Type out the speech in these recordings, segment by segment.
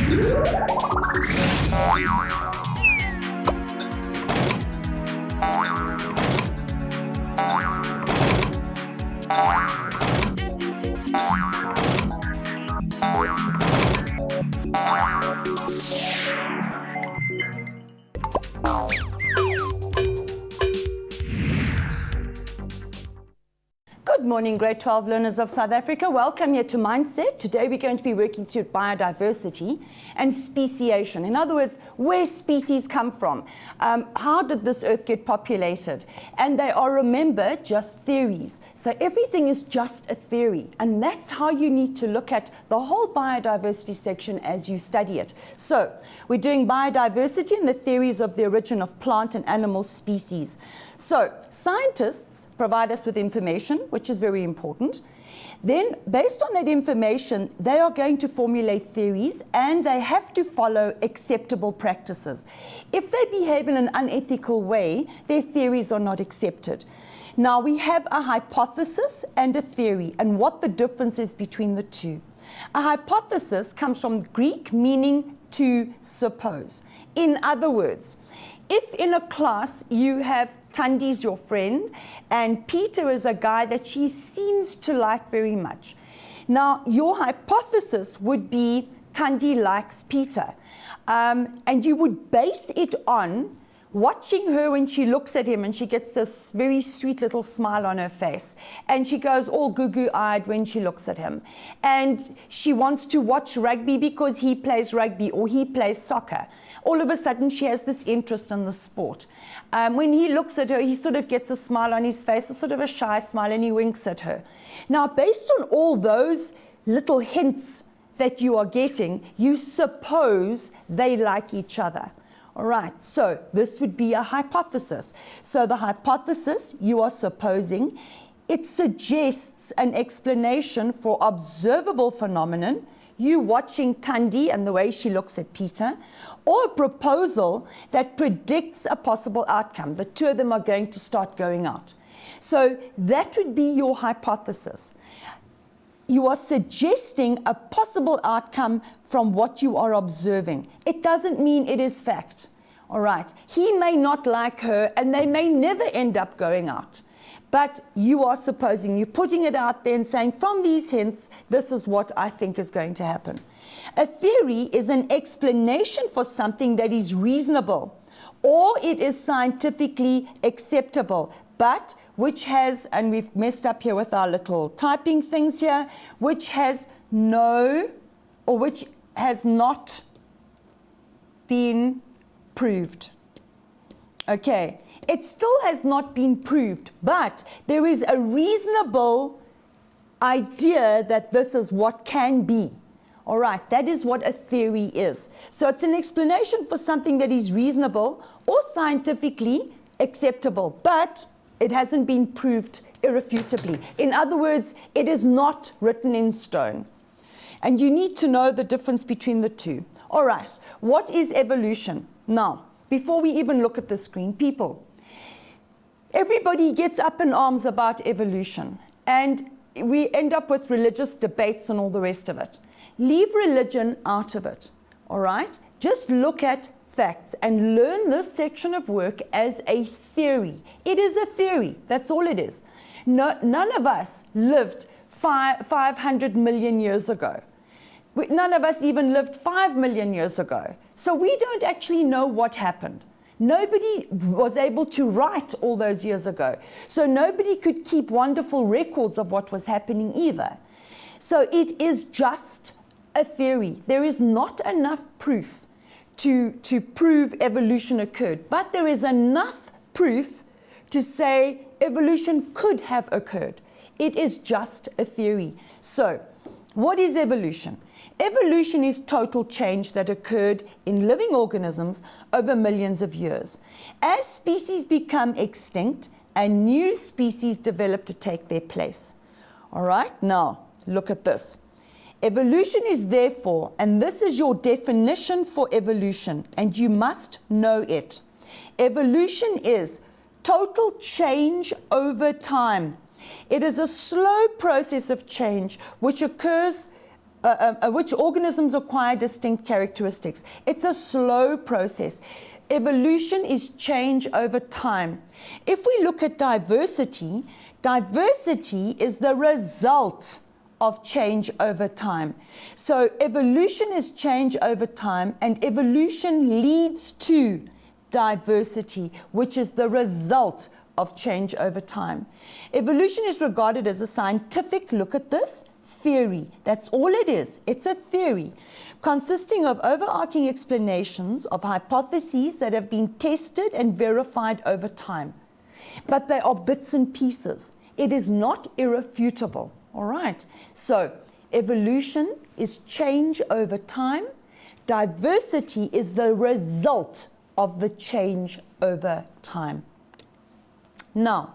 Good morning, grade 12 learners of South Africa. Welcome here to Mindset. Today we're going to be working through biodiversity and speciation. In other words, where species come from. How did this earth get populated? And they are, remember, just theories. So everything is just a theory. And that's how you need to look at the whole biodiversity section as you study it. So we're doing biodiversity and the theories of the origin of plant and animal species. So scientists provide us with information, which is very important. Then, based on that information, they are going to formulate theories and they have to follow acceptable practices. If they behave in an unethical way, their theories are not accepted. Now, we have a hypothesis and a theory, and what the difference is between the two. A hypothesis comes from Greek meaning to suppose. In other words, if in a class you have Tandi's your friend, and Peter is a guy that she seems to like very much. Now, your hypothesis would be Tandi likes Peter. And you would base it on watching her when she looks at him and she gets this very sweet little smile on her face. And she goes all goo-goo-eyed when she looks at him. And she wants to watch rugby because he plays rugby or he plays soccer. All of a sudden, she has this interest in the sport. When he looks at her, he sort of gets a smile on his face, a sort of a shy smile, and he winks at her. Now, based on all those little hints that you are getting, you suppose they like each other. All right, so this would be a hypothesis. So the hypothesis, you are supposing, it suggests an explanation for observable phenomenon, you watching Tandi and the way she looks at Peter, or a proposal that predicts a possible outcome. The two of them are going to start going out. So that would be your hypothesis. You are suggesting a possible outcome from what you are observing. It doesn't mean it is fact. All right. He may not like her and they may never end up going out. But you are supposing, you're putting it out there and saying, from these hints, this is what I think is going to happen. A theory is an explanation for something that is reasonable or it is scientifically acceptable, but which has, and we've messed up here with our little typing things here, which has no, or which has not been proved. Okay, it still has not been proved, but there is a reasonable idea that this is what can be. All right, that is what a theory is. So it's an explanation for something that is reasonable or scientifically acceptable, but it hasn't been proved irrefutably. In other words, it is not written in stone. And you need to know the difference between the two. All right, what is evolution? Now, before we even look at the screen, people, everybody gets up in arms about evolution, and we end up with religious debates and all the rest of it. Leave religion out of it, all right? Just look at facts and learn this section of work as a theory. It is a theory. That's all it is. None of us lived 500 million years ago. None of us even lived 5 million years ago. So we don't actually know what happened. Nobody was able to write all those years ago. So nobody could keep wonderful records of what was happening either. So it is just a theory. There is not enough proof to prove evolution occurred, but there is enough proof to say evolution could have occurred. It is just a theory. So, what is evolution? Evolution is total change that occurred in living organisms over millions of years. As species become extinct, a new species develop to take their place. All right, now look at this. Evolution is therefore, and this is your definition for evolution, and you must know it. Evolution is total change over time. It is a slow process of change which occurs which organisms acquire distinct characteristics. It's a slow process. Evolution is change over time. If we look at diversity, diversity is the result of change over time. So evolution is change over time, and evolution leads to diversity, which is the result of change over time. Evolution is regarded as a scientific, look at this, theory. That's all it is. It's a theory consisting of overarching explanations of hypotheses that have been tested and verified over time. But they are bits and pieces. It is not irrefutable. All right, so evolution is change over time. Diversity is the result of the change over time. Now,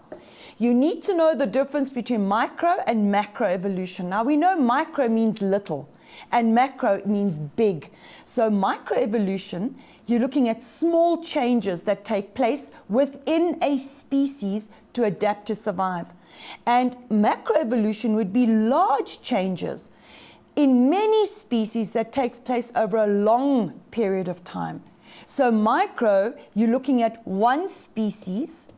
you need to know the difference between micro and macro evolution. Now, we know micro means little and macro means big. So microevolution, you're looking at small changes that take place within a species to adapt to survive. And macroevolution would be large changes in many species that takes place over a long period of time. So micro, you're looking at one species,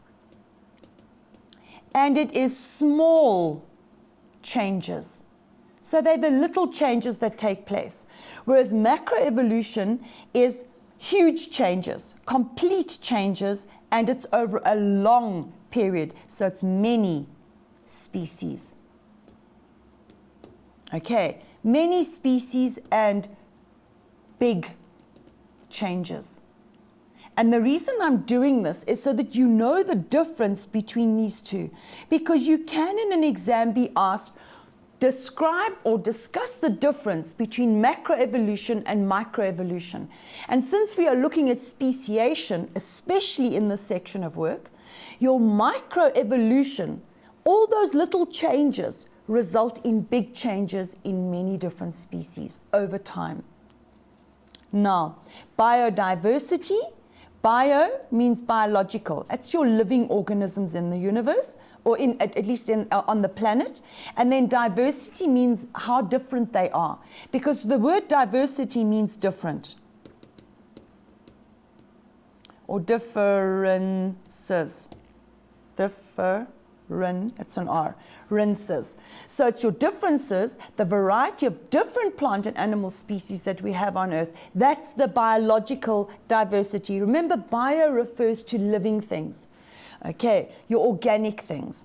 and it is small changes. So they're the little changes that take place. Whereas macroevolution is huge changes, complete changes, and it's over a long period. So it's many species. Okay, many species and big changes. And the reason I'm doing this is so that you know the difference between these two. Because you can in an exam be asked, describe or discuss the difference between macroevolution and microevolution. And since we are looking at speciation, especially in this section of work, your microevolution, all those little changes result in big changes in many different species over time. Now, biodiversity. Bio means biological. That's your living organisms in the universe, or at least on the planet. And then diversity means how different they are, because the word diversity means different or differences. It's an R. Rinses. So it's your differences, the variety of different plant and animal species that we have on Earth. That's the biological diversity. Remember, bio refers to living things. Okay, your organic things.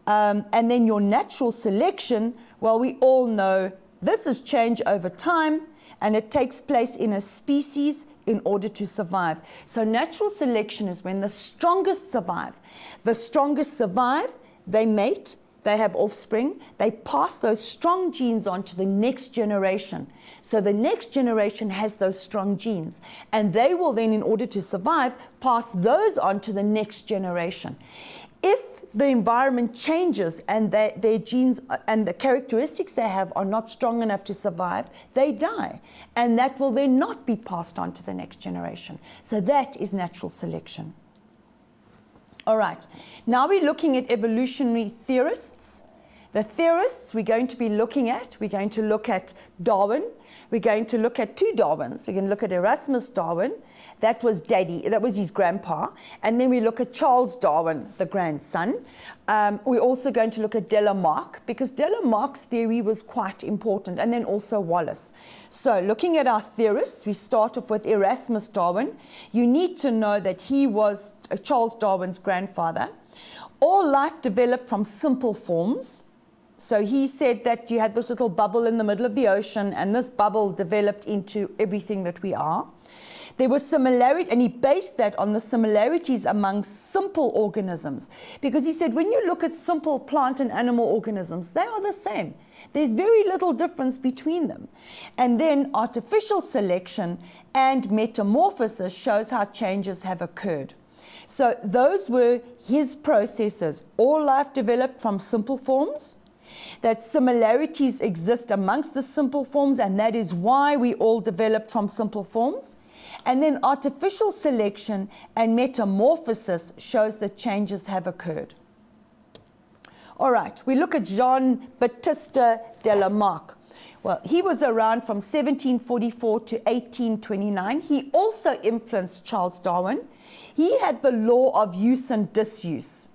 And then your natural selection, well, we all know this is change over time, and it takes place in a species in order to survive. So natural selection is when the strongest survive. The strongest survive, they mate, they have offspring, they pass those strong genes on to the next generation. So the next generation has those strong genes, and they will then, in order to survive, pass those on to the next generation. If the environment changes and their genes and the characteristics they have are not strong enough to survive, they die, and that will then not be passed on to the next generation. So that is natural selection. All right, now we're looking at evolutionary theorists. The theorists we're going to look at Darwin. We're going to look at two Darwins. We're going to look at Erasmus Darwin, that was his grandpa, and then we look at Charles Darwin, the grandson. We're also going to look at Telemark, because Telemark's theory was quite important, and then also Wallace. So looking at our theorists, we start off with Erasmus Darwin. You need to know that he was Charles Darwin's grandfather. All life developed from simple forms. So he said that you had this little bubble in the middle of the ocean, and this bubble developed into everything that we are. There was similarity, and he based that on the similarities among simple organisms. Because he said, when you look at simple plant and animal organisms, they are the same. There's very little difference between them. And then artificial selection and metamorphosis shows how changes have occurred. So those were his processes. All life developed from simple forms. That similarities exist amongst the simple forms, and that is why we all developed from simple forms. And then artificial selection and metamorphosis shows that changes have occurred. All right, we look at Jean-Baptiste Telemark. Well, he was around from 1744 to 1829. He also influenced Charles Darwin. He had the law of use and disuse.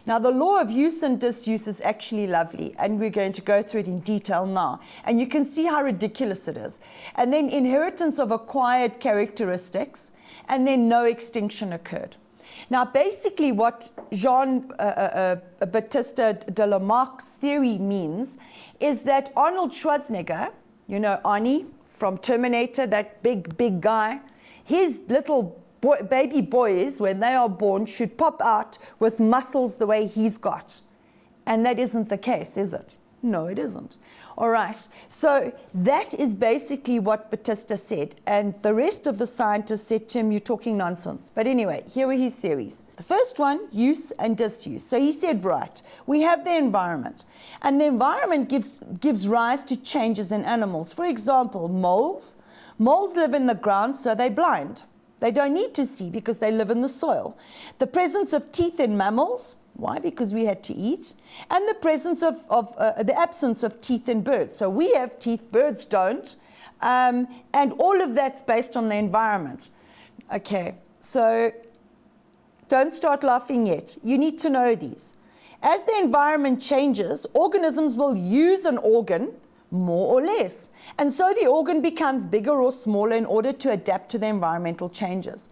Now, the law of use and disuse is actually lovely, and we're going to go through it in detail now. And you can see how ridiculous it is. And then inheritance of acquired characteristics, and then no extinction occurred. Now, basically what Bautista de Lamarck's theory means is that Arnold Schwarzenegger, you know Arnie from Terminator, that big guy, his little baby boys, when they are born, should pop out with muscles the way he's got. And that isn't the case, is it? No, it isn't. All right, so that is basically what Bautista said, and the rest of the scientists said to him, you're talking nonsense. But anyway, here were his theories. The first one, use and disuse. So he said, right, we have the environment, and the environment gives rise to changes in animals. For example, moles. Moles live in the ground, so they're blind. They don't need to see because they live in the soil. The presence of teeth in mammals. Why? Because we had to eat. And the presence of the absence of teeth in birds. So we have teeth, birds don't. And all of that's based on the environment. Okay, so don't start laughing yet. You need to know these. As the environment changes, organisms will use an organ more or less. And so the organ becomes bigger or smaller in order to adapt to the environmental changes.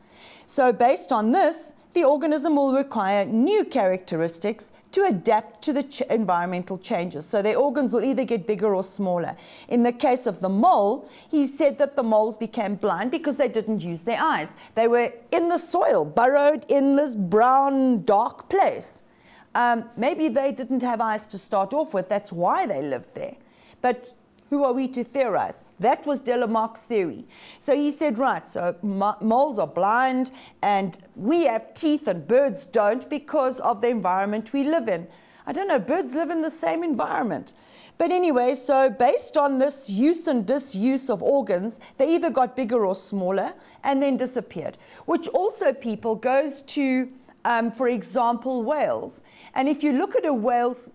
So based on this, the organism will require new characteristics to adapt to the environmental changes. So their organs will either get bigger or smaller. In the case of the mole, he said that the moles became blind because they didn't use their eyes. They were in the soil, burrowed in this brown, dark place. Maybe they didn't have eyes to start off with. That's why they lived there. But who are we to theorize? That was de Lamarck's theory. So he said, right, so moles are blind, and we have teeth and birds don't because of the environment we live in. I don't know, birds live in the same environment. But anyway, so based on this use and disuse of organs, they either got bigger or smaller and then disappeared, which also, people, goes to for example, whales. And if you look at a whale's,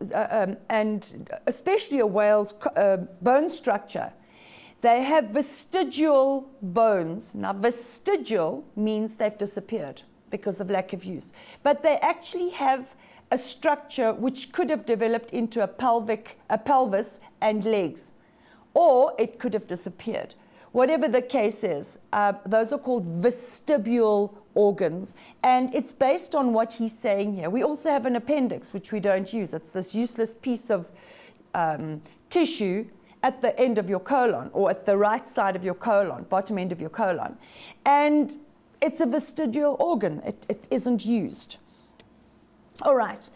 and especially a whale's bone structure, they have vestigial bones. Now, vestigial means they've disappeared because of lack of use. But they actually have a structure which could have developed into a pelvis and legs, or it could have disappeared. Whatever the case is, those are called vestibular organs, and it's based on what he's saying here. We also have an appendix, which we don't use. It's this useless piece of tissue at the end of your colon, or at the right side of your colon, bottom end of your colon. And it's a vestigial organ. It isn't used. All right.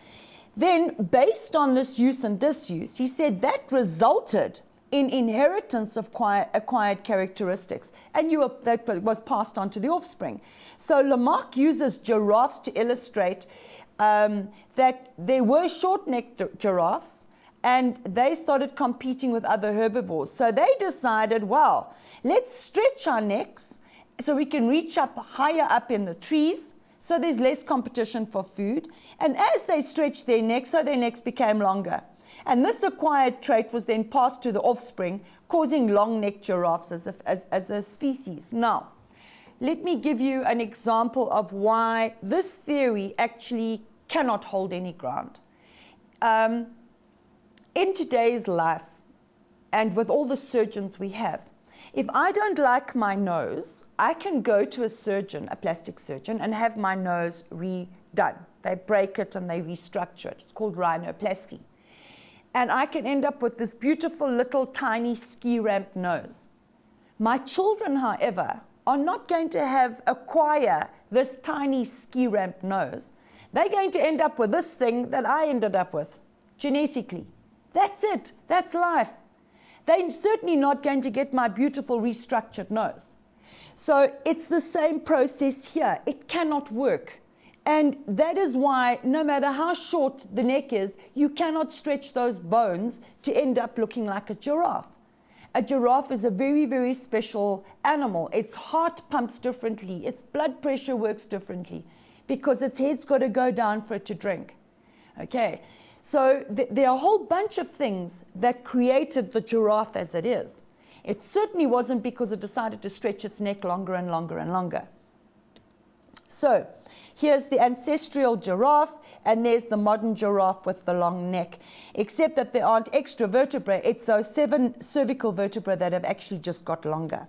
Then, based on this use and disuse, he said that resulted in inheritance of acquired characteristics, and that was passed on to the offspring. So Lamarck uses giraffes to illustrate that there were short-necked giraffes, and they started competing with other herbivores. So they decided, wow, let's stretch our necks so we can reach up higher up in the trees, so there's less competition for food. And as they stretched their necks, so their necks became longer. And this acquired trait was then passed to the offspring, causing long-necked giraffes as a species. Now, let me give you an example of why this theory actually cannot hold any ground. In today's life, and with all the surgeons we have, if I don't like my nose, I can go to a surgeon, a plastic surgeon, and have my nose redone. They break it and they restructure it. It's called rhinoplasty. And I can end up with this beautiful little tiny ski ramp nose. My children, however, are not going to acquire this tiny ski ramp nose. They're going to end up with this thing that I ended up with, genetically. That's it. That's life. They're certainly not going to get my beautiful restructured nose. So it's the same process here. It cannot work. And that is why, no matter how short the neck is, you cannot stretch those bones to end up looking like a giraffe. A giraffe is a very, very special animal. Its heart pumps differently. Its blood pressure works differently because its head's got to go down for it to drink. Okay, So there are a whole bunch of things that created the giraffe as it is. It certainly wasn't because it decided to stretch its neck longer and longer and longer. So here's the ancestral giraffe, and there's the modern giraffe with the long neck, except that there aren't extra vertebrae. It's those 7 cervical vertebrae that have actually just got longer.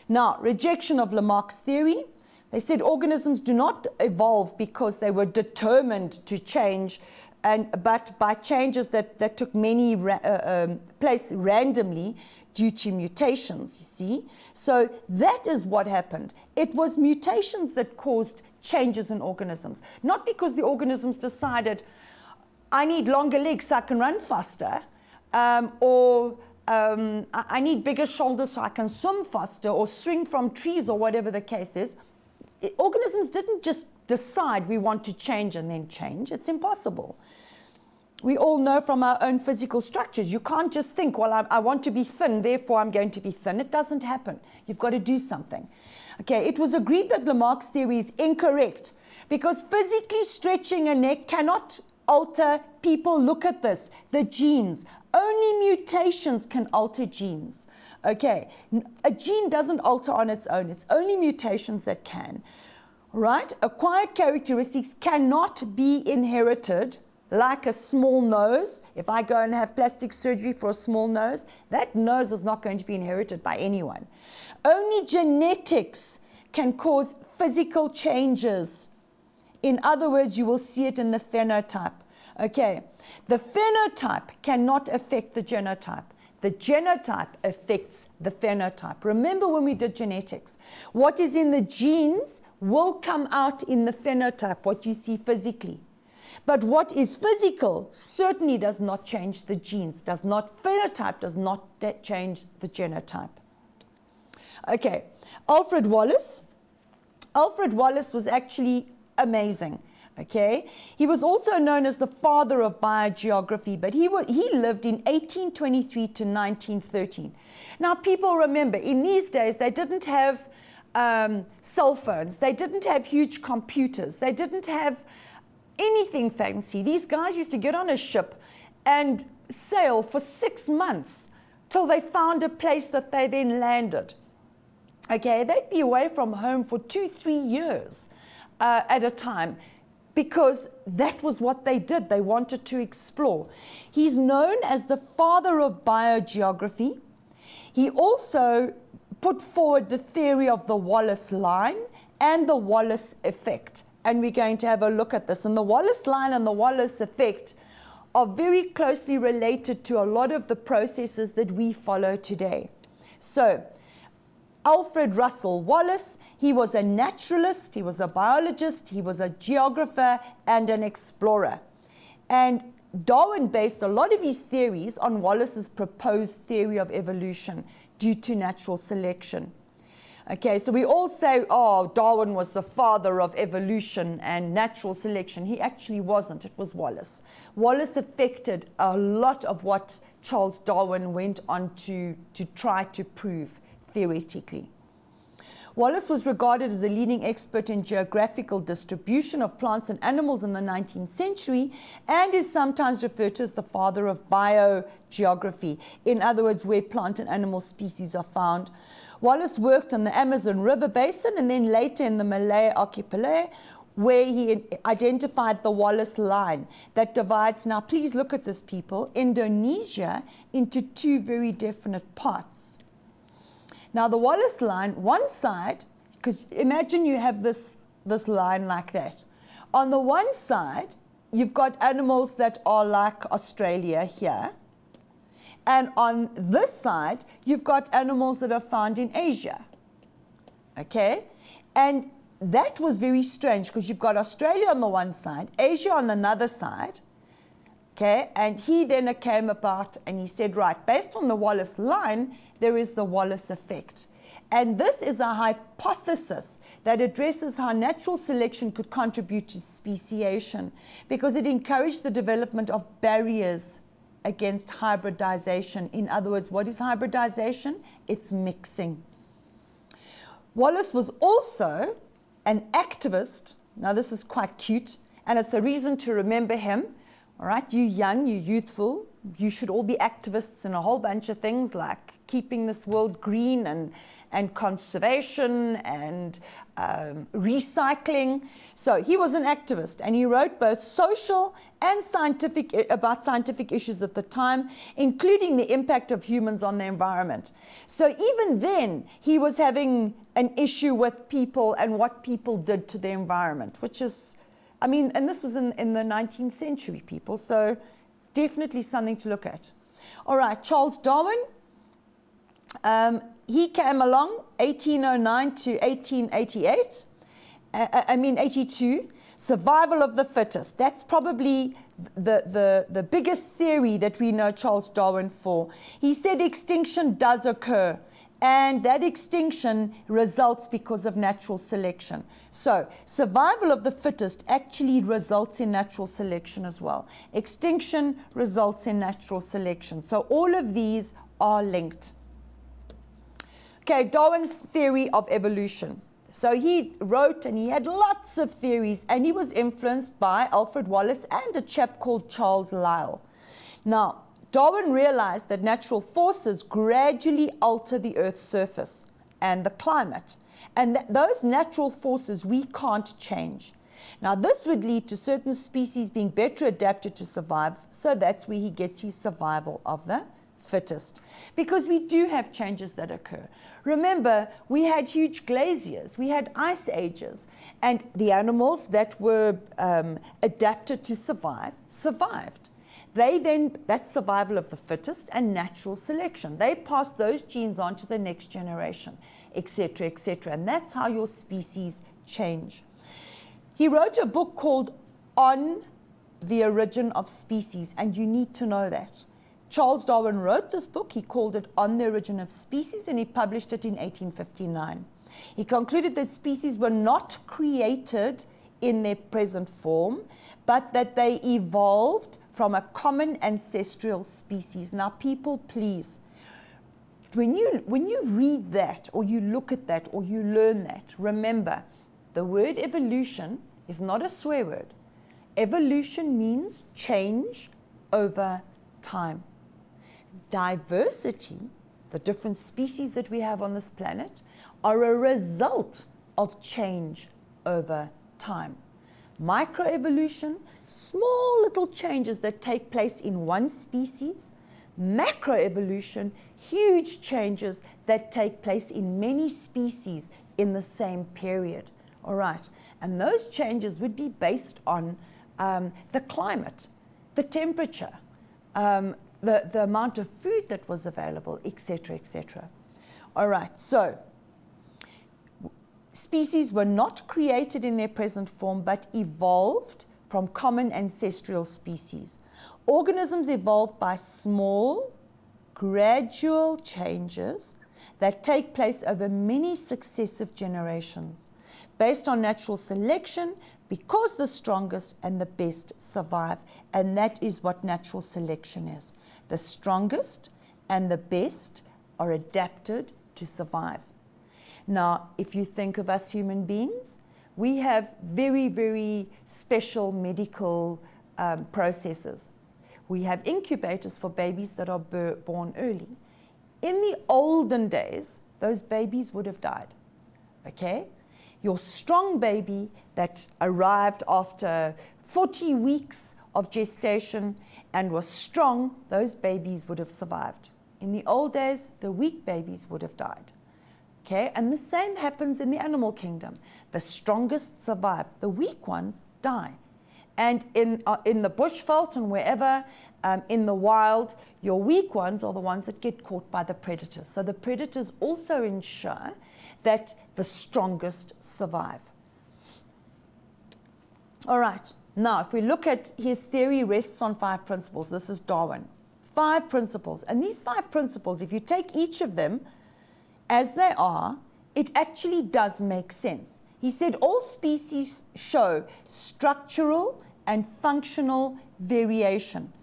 Now, rejection of Lamarck's theory. They said organisms do not evolve because they were determined to change, but by changes that took many place randomly due to mutations, you see. So that is what happened. It was mutations that caused changes in organisms, not because the organisms decided, I need longer legs so I can run faster, or I need bigger shoulders so I can swim faster or swing from trees or whatever the case is. Organisms didn't just decide we want to change and then change. It's impossible. We all know from our own physical structures, you can't just think, well, I want to be thin, therefore I'm going to be thin. It doesn't happen. You've got to do something. Okay, it was agreed that Lamarck's theory is incorrect because physically stretching a neck cannot alter people. Look at this, the genes. Only mutations can alter genes. Okay, a gene doesn't alter on its own. It's only mutations that can. Right? Acquired characteristics cannot be inherited. Like a small nose, if I go and have plastic surgery for a small nose, that nose is not going to be inherited by anyone. Only genetics can cause physical changes. In other words, you will see it in the phenotype. Okay, the phenotype cannot affect the genotype. The genotype affects the phenotype. Remember when we did genetics, what is in the genes will come out in the phenotype, what you see physically. But what is physical certainly does not change the genes, phenotype does not change the genotype. Okay, Alfred Wallace. Alfred Wallace was actually amazing. Okay, he was also known as the father of biogeography, but he lived in 1823 to 1913. Now, people remember, in these days, they didn't have cell phones, they didn't have huge computers, they didn't have anything fancy. These guys used to get on a ship and sail for 6 months till they found a place that they then landed. Okay, they'd be away from home for 2-3 years at a time, because that was what they did. They wanted to explore. He's known as the father of biogeography. He also put forward the theory of the Wallace Line and the Wallace Effect. And we're going to have a look at this. And the Wallace Line and the Wallace Effect are very closely related to a lot of the processes that we follow today. So, Alfred Russel Wallace, he was a naturalist, he was a biologist, he was a geographer and an explorer. And Darwin based a lot of his theories on Wallace's proposed theory of evolution due to natural selection. Okay, so we all say, oh, Darwin was the father of evolution and natural selection. He actually wasn't. It was Wallace. Wallace affected a lot of what Charles Darwin went on to try to prove theoretically. Wallace was regarded as a leading expert in geographical distribution of plants and animals in the 19th century and is sometimes referred to as the father of biogeography, in other words, where plant and animal species are found. Wallace worked on the Amazon River Basin and then later in the Malay Archipelago, where he identified the Wallace Line that divides, now please look at this, people, Indonesia into 2 very definite parts. Now the Wallace Line, one side, because imagine you have this line like that. On the one side, you've got animals that are like Australia here. And on this side, you've got animals that are found in Asia. Okay? And that was very strange because you've got Australia on the one side, Asia on another side. Okay? And he then came about and he said, right, based on the Wallace Line, there is the Wallace Effect. And this is a hypothesis that addresses how natural selection could contribute to speciation because it encouraged the development of barriers against hybridization. In other words, what is hybridization? It's mixing. Wallace was also an activist. Now this is quite cute, and it's a reason to remember him. All right, you young, you youthful, you should all be activists in a whole bunch of things like keeping this world green and conservation and recycling. So he was an activist, and he wrote both social and scientific issues at the time, including the impact of humans on the environment. So even then, he was having an issue with people and what people did to the environment, which is, I mean, and this was in the 19th century, people, so definitely something to look at. All right, Charles Darwin. He came along 1809 to 1888. 82. Survival of the fittest. That's probably the biggest theory that we know Charles Darwin for. He said extinction does occur, and that extinction results because of natural selection. So survival of the fittest actually results in natural selection as well. Extinction results in natural selection. So all of these are linked. Okay, Darwin's theory of evolution. So he wrote and he had lots of theories, and he was influenced by Alfred Wallace and a chap called Charles Lyell. Now, Darwin realized that natural forces gradually alter the Earth's surface and the climate, and that those natural forces we can't change. Now, this would lead to certain species being better adapted to survive, so that's where he gets his survival of the fittest, because we do have changes that occur. Remember, we had huge glaciers, we had ice ages, and the animals that were adapted to survive survived. That's survival of the fittest and natural selection. They pass those genes on to the next generation, etc., etc., and that's how your species change. He wrote a book called On the Origin of Species, and you need to know that. Charles Darwin wrote this book. He called it On the Origin of Species, and he published it in 1859. He concluded that species were not created in their present form, but that they evolved from a common ancestral species. Now, people, please, when you read that, or you look at that, or you learn that, remember, the word evolution is not a swear word. Evolution means change over time. Diversity, the different species that we have on this planet, are a result of change over time. Microevolution, small little changes that take place in one species. Macroevolution, huge changes that take place in many species in the same period. All right, and those changes would be based on the climate, the temperature, the amount of food that was available, etc., etc. All right, so species were not created in their present form, but evolved from common ancestral species. Organisms evolved by small, gradual changes that take place over many successive generations, based on natural selection, because the strongest and the best survive. And that is what natural selection is. The strongest and the best are adapted to survive. Now, if you think of us human beings, we have very, very special medical processes. We have incubators for babies that are born early. In the olden days, those babies would have died, okay? Your strong baby that arrived after 40 weeks of gestation and was strong, those babies would have survived. In the old days, the weak babies would have died. Okay, and the same happens in the animal kingdom. The strongest survive, the weak ones die. And in the bushveld and wherever in the wild, your weak ones are the ones that get caught by the predators. So the predators also ensure that the strongest survive. All right, now if we look at his theory rests on 5 principles. This is Darwin. 5 principles. And these 5 principles, if you take each of them as they are, it actually does make sense. He said all species show structural and functional variation.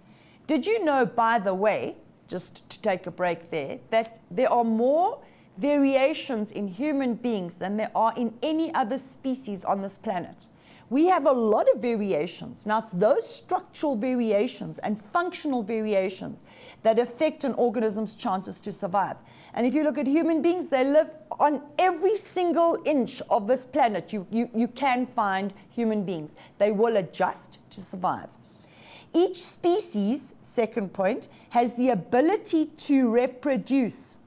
Did you know, by the way, just to take a break there, that there are more variations in human beings than there are in any other species on this planet? we have a lot of variations. Now, it's those structural variations and functional variations that affect an organism's chances to survive. And if you look at human beings, they live on every single inch of this planet. You can find human beings. They will adjust to survive. Each species, second point, has the ability to reproduce.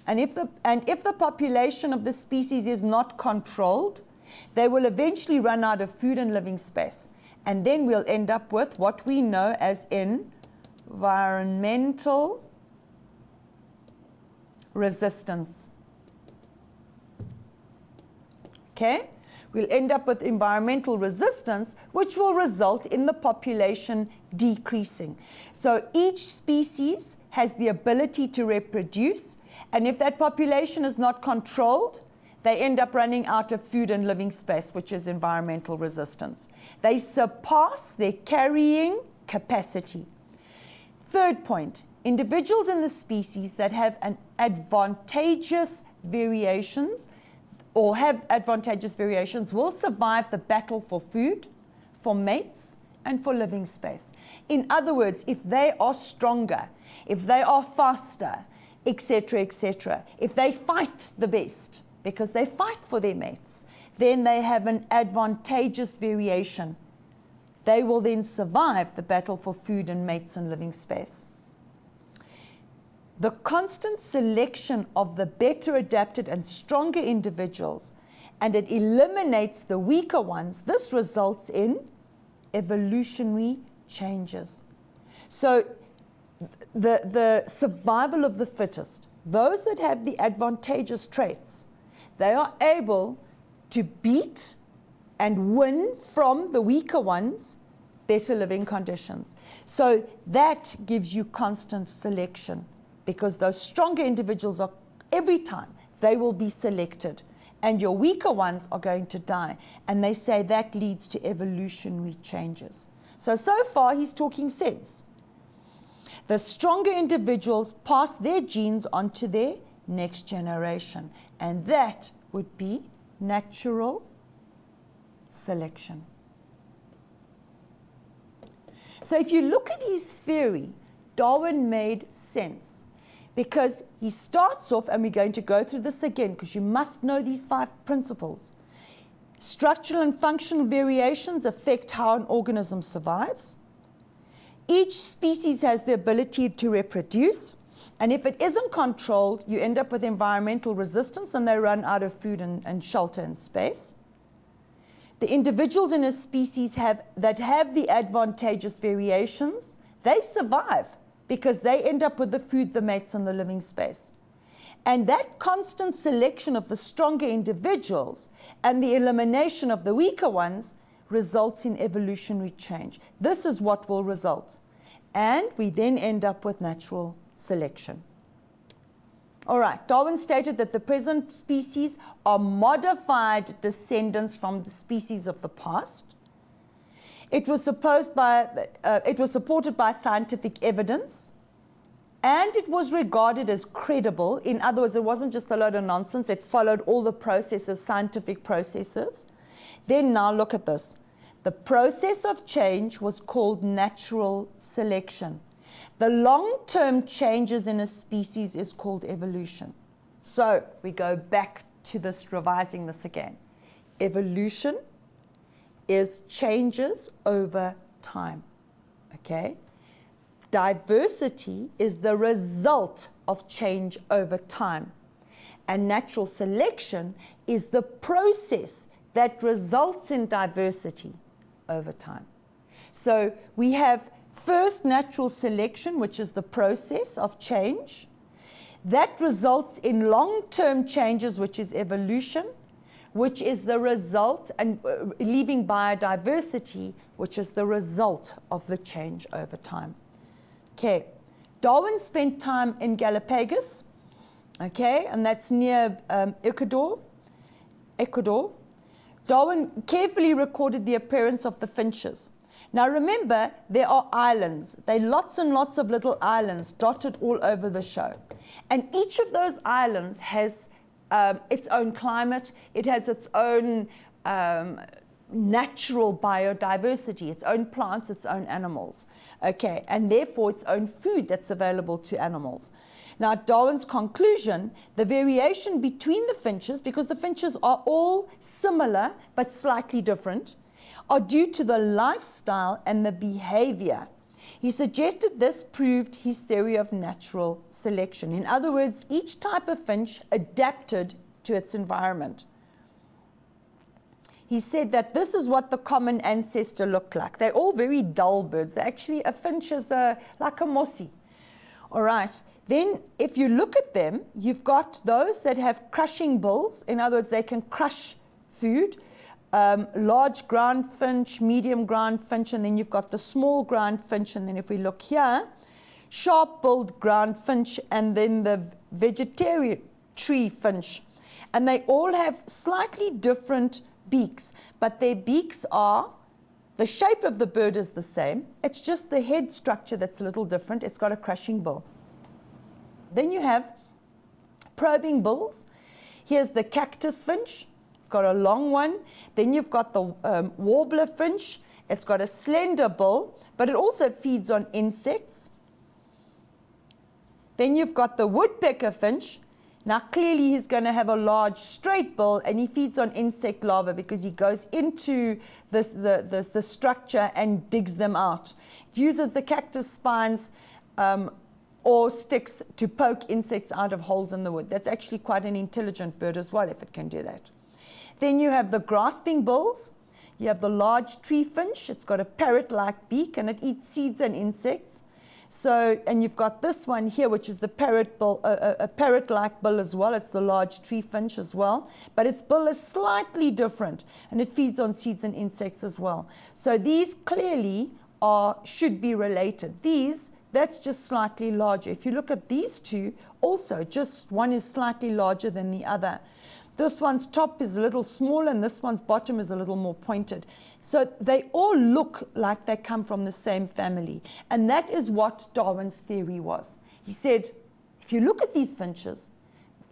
And if the population of the species is not controlled, they will eventually run out of food and living space. And then we'll end up with what we know as environmental resistance. Okay? We'll end up with environmental resistance, which will result in the population decreasing. So each species has the ability to reproduce, and if that population is not controlled, they end up running out of food and living space, which is environmental resistance. They surpass their carrying capacity. Third point, individuals in the species that have an advantageous variations or have advantageous variations will survive the battle for food, for mates, and for living space. In other words, if they are stronger, if they are faster, etc., if they fight the best, because they fight for their mates, then they have an advantageous variation. They will then survive the battle for food and mates and living space. The constant selection of the better adapted and stronger individuals, and it eliminates the weaker ones, this results in evolutionary changes. So the survival of the fittest, those that have the advantageous traits, they are able to beat and win from the weaker ones better living conditions. So that gives you constant selection, because those stronger individuals are, every time, they will be selected, and your weaker ones are going to die. And they say that leads to evolutionary changes. So far he's talking sense. The stronger individuals pass their genes on to their next generation, and that would be natural selection. So if you look at his theory, Darwin made sense, because he starts off, and we're going to go through this again because you must know these 5 principles. Structural and functional variations affect how an organism survives. Each species has the ability to reproduce, and if it isn't controlled, you end up with environmental resistance and they run out of food and shelter and space. The individuals in a species that have the advantageous variations, they survive because they end up with the food, the mates, and the living space. And that constant selection of the stronger individuals and the elimination of the weaker ones results in evolutionary change. This is what will result. And we then end up with natural selection. All right, Darwin stated that the present species are modified descendants from the species of the past. It was supported by scientific evidence, and it was regarded as credible. In other words, it wasn't just a load of nonsense. It followed all the processes, scientific processes. Then now look at this. The process of change was called natural selection. The long-term changes in a species is called evolution. So we go back to this, revising this again. Evolution is changes over time, okay? Diversity is the result of change over time. And natural selection is the process that results in diversity over time. So we have first natural selection, which is the process of change. That results in long-term changes, which is evolution, which is the result, and leaving biodiversity, which is the result of the change over time. Okay, Darwin spent time in Galapagos, okay, and that's near Ecuador. Darwin carefully recorded the appearance of the finches. Now remember, there are islands. There are lots and lots of little islands dotted all over the show. And each of those islands has its own climate. It has its own natural biodiversity, its own plants, its own animals, okay, and therefore its own food that's available to animals. Now, Darwin's conclusion, the variation between the finches, because the finches are all similar but slightly different, are due to the lifestyle and the behavior. He suggested this proved his theory of natural selection. In other words, each type of finch adapted to its environment. He said that this is what the common ancestor looked like. They're all very dull birds. Actually, a finch is like a mossy. All right. Then if you look at them, you've got those that have crushing bills. In other words, they can crush food. Large ground finch, medium ground finch, and then you've got the small ground finch. And then if we look here, sharp-billed ground finch, and then the vegetarian tree finch. And they all have slightly different beaks, but their beaks are, the shape of the bird is the same. It's just the head structure that's a little different. It's got a crushing bill. Then you have probing bills. Here's the cactus finch. It's got a long one. Then you've got the warbler finch. It's got a slender bill, but it also feeds on insects. Then you've got the woodpecker finch. Now, clearly, he's going to have a large straight bill, and he feeds on insect larvae because he goes into the structure and digs them out. It uses the cactus spines or sticks to poke insects out of holes in the wood. That's actually quite an intelligent bird as well, if it can do that. Then you have the grasping bills. You have the large tree finch. It's got a parrot-like beak, and it eats seeds and insects. So, and you've got this one here, which is the parrot bill, a parrot-like bill as well. It's the large tree finch as well, but its bill is slightly different, and it feeds on seeds and insects as well. So these clearly should be related. That's just slightly larger. If you look at these two, also, just one is slightly larger than the other. This one's top is a little smaller, and this one's bottom is a little more pointed. So they all look like they come from the same family. And that is what Darwin's theory was. He said, if you look at these finches,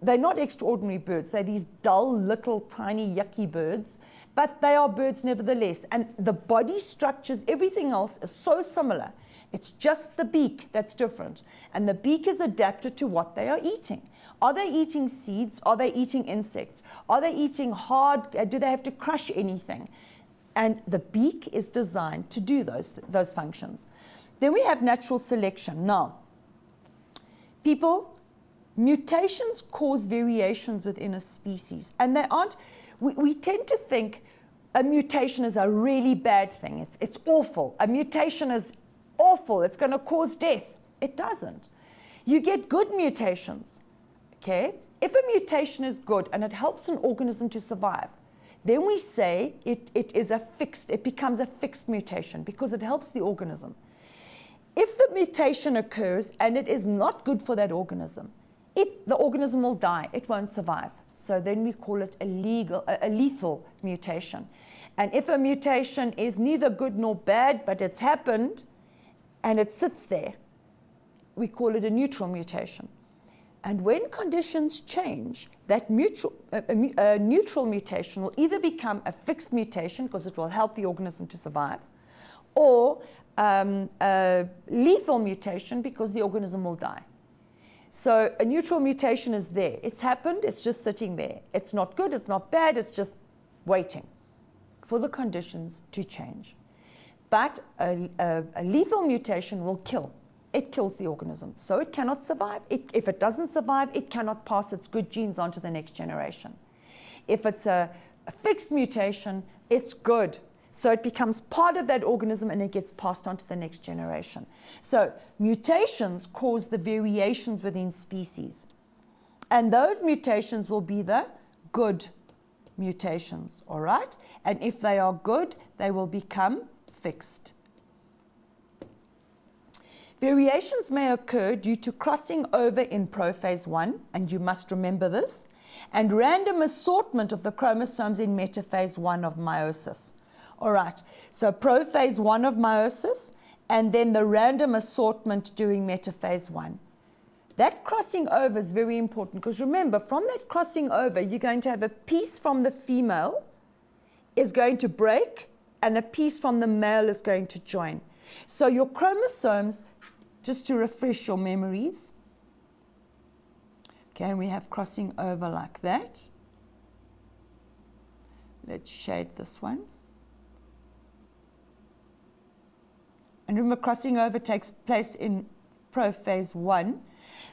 they're not extraordinary birds. They're these dull, little, tiny, yucky birds. But they are birds nevertheless. And the body structures, everything else is so similar. It's just the beak that's different. And the beak is adapted to what they are eating. Are they eating seeds? Are they eating insects? Are they eating hard? Do they have to crush anything? And the beak is designed to do those functions. Then we have natural selection. Now, people, mutations cause variations within a species. And they aren't, we tend to think a mutation is a really bad thing. It's awful. A mutation is awful. It's going to cause death. It doesn't. You get good mutations. Okay? If a mutation is good and it helps an organism to survive, then we say it becomes a fixed mutation because it helps the organism. If the mutation occurs and it is not good for that organism, the organism will die. It won't survive. So then we call it a lethal mutation. And if a mutation is neither good nor bad, but it's happened and it sits there, we call it a neutral mutation. And when conditions change, that neutral mutation will either become a fixed mutation because it will help the organism to survive, or a lethal mutation because the organism will die. So a neutral mutation is there. It's happened. It's just sitting there. It's not good. It's not bad. It's just waiting for the conditions to change. But a lethal mutation will kill. It kills the organism, so it cannot survive. If it doesn't survive, it cannot pass its good genes on to the next generation. If it's a fixed mutation, it's good. So it becomes part of that organism and it gets passed on to the next generation. So mutations cause the variations within species. And those mutations will be the good mutations, all right? And if they are good, they will become fixed. Variations may occur due to crossing over in prophase 1, and you must remember this, and random assortment of the chromosomes in metaphase 1 of meiosis. All right, so prophase 1 of meiosis, and then the random assortment during metaphase 1. That crossing over is very important because remember, from that crossing over, you're going to have a piece from the female is going to break and a piece from the male is going to join. So your chromosomes, just to refresh your memories, okay, we have crossing over like that. Let's shade this one. And remember, crossing over takes place in prophase 1.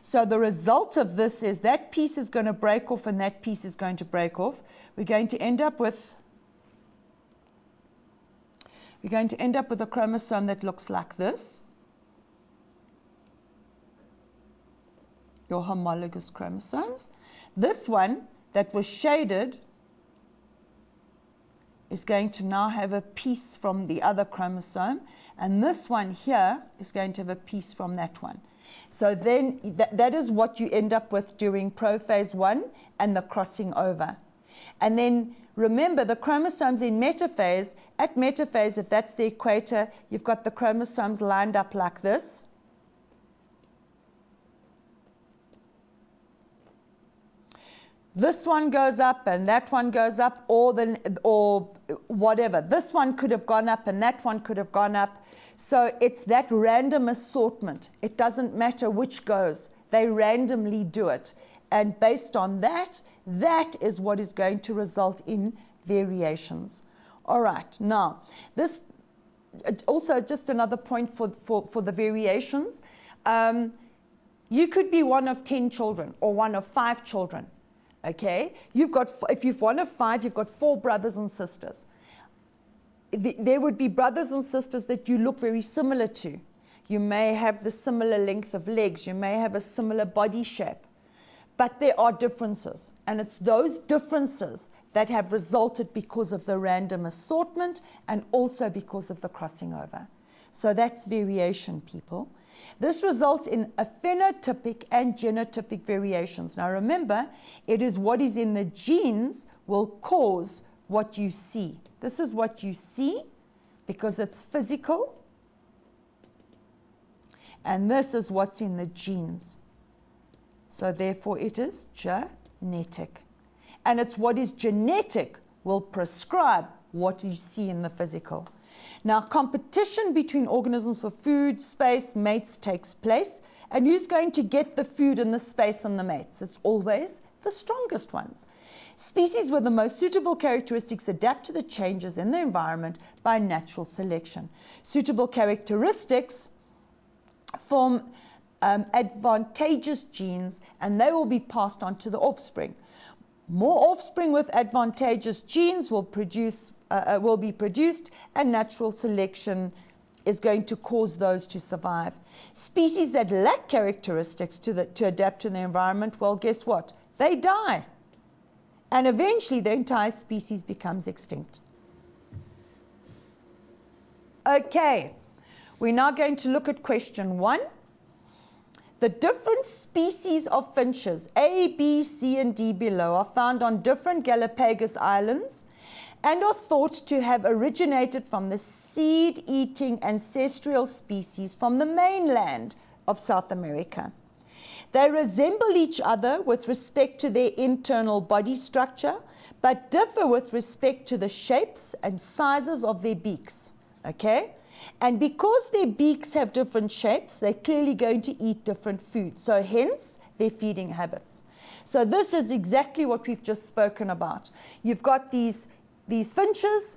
So the result of this is that piece is going to break off and that piece is going to break off. We're going to end up with a chromosome that looks like this. Your homologous chromosomes. This one that was shaded is going to now have a piece from the other chromosome, and this one here is going to have a piece from that one. So then that is what you end up with during prophase 1 and the crossing over. And then remember the chromosomes in metaphase. At metaphase, if that's the equator, you've got the chromosomes lined up like this. This one goes up and that one goes up, or whatever. This one could have gone up and that one could have gone up. So it's that random assortment. It doesn't matter which goes. They randomly do it. And based on that, that is what is going to result in variations. All right. Now, this also just another point for the variations. You could be one of 10 children or one of 5 children. Okay, if you've one of 5, you've got 4 brothers and sisters. There would be brothers and sisters that you look very similar to. You may have the similar length of legs. You may have a similar body shape. But there are differences. And it's those differences that have resulted because of the random assortment and also because of the crossing over. So that's variation, people. This results in a phenotypic and genotypic variations. Now remember, it is what is in the genes will cause what you see. This is what you see because it's physical. And this is what's in the genes. So therefore it is genetic. And it's what is genetic will prescribe what you see in the physical. Now, competition between organisms for food, space, mates takes place. And who's going to get the food and the space and the mates? It's always the strongest ones. Species with the most suitable characteristics adapt to the changes in the environment by natural selection. Suitable characteristics form advantageous genes, and they will be passed on to the offspring. More offspring with advantageous genes will be produced, and natural selection is going to cause those to survive. Species that lack characteristics to adapt to the environment, well, guess what? They die. And eventually the entire species becomes extinct. Okay, we're now going to look at question 1. The different species of finches, A, B, C, and D below, are found on different Galapagos Islands and are thought to have originated from the seed-eating ancestral species from the mainland of South America. They resemble each other with respect to their internal body structure, but differ with respect to the shapes and sizes of their beaks. Okay? And because their beaks have different shapes, they're clearly going to eat different foods. So hence, their feeding habits. So this is exactly what we've just spoken about. You've got these finches.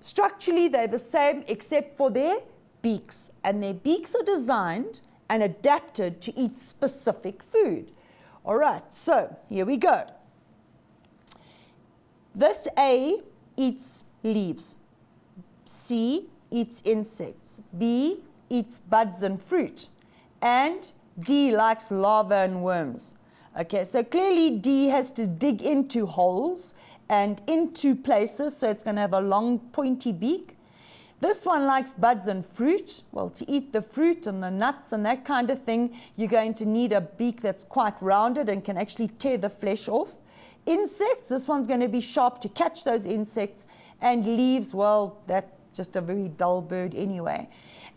Structurally, they're the same except for their beaks. And their beaks are designed and adapted to eat specific food. All right, so here we go. This A eats leaves. C eats insects. B eats buds and fruit. And D likes larvae and worms. Okay, so clearly D has to dig into holes and into places, so it's going to have a long pointy beak. This one likes buds and fruit. Well, to eat the fruit and the nuts and that kind of thing, you're going to need a beak that's quite rounded and can actually tear the flesh off. Insects, this one's going to be sharp to catch those insects. And leaves, well, that's just a very dull bird anyway.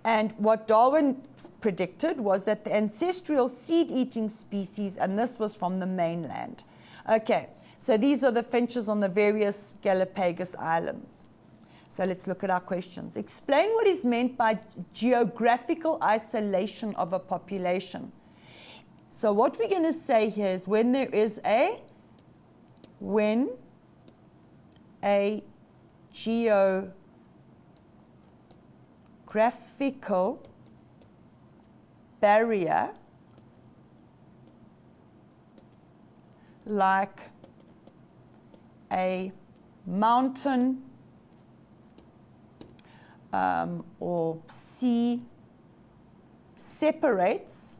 And what Darwin predicted was that the ancestral seed-eating species, and this was from the mainland. Okay, So these are the finches on the various Galapagos Islands. So let's look at our questions. Explain what is meant by geographical isolation of a population. So what we're going to say here is when a geographical barrier like a mountain or sea separates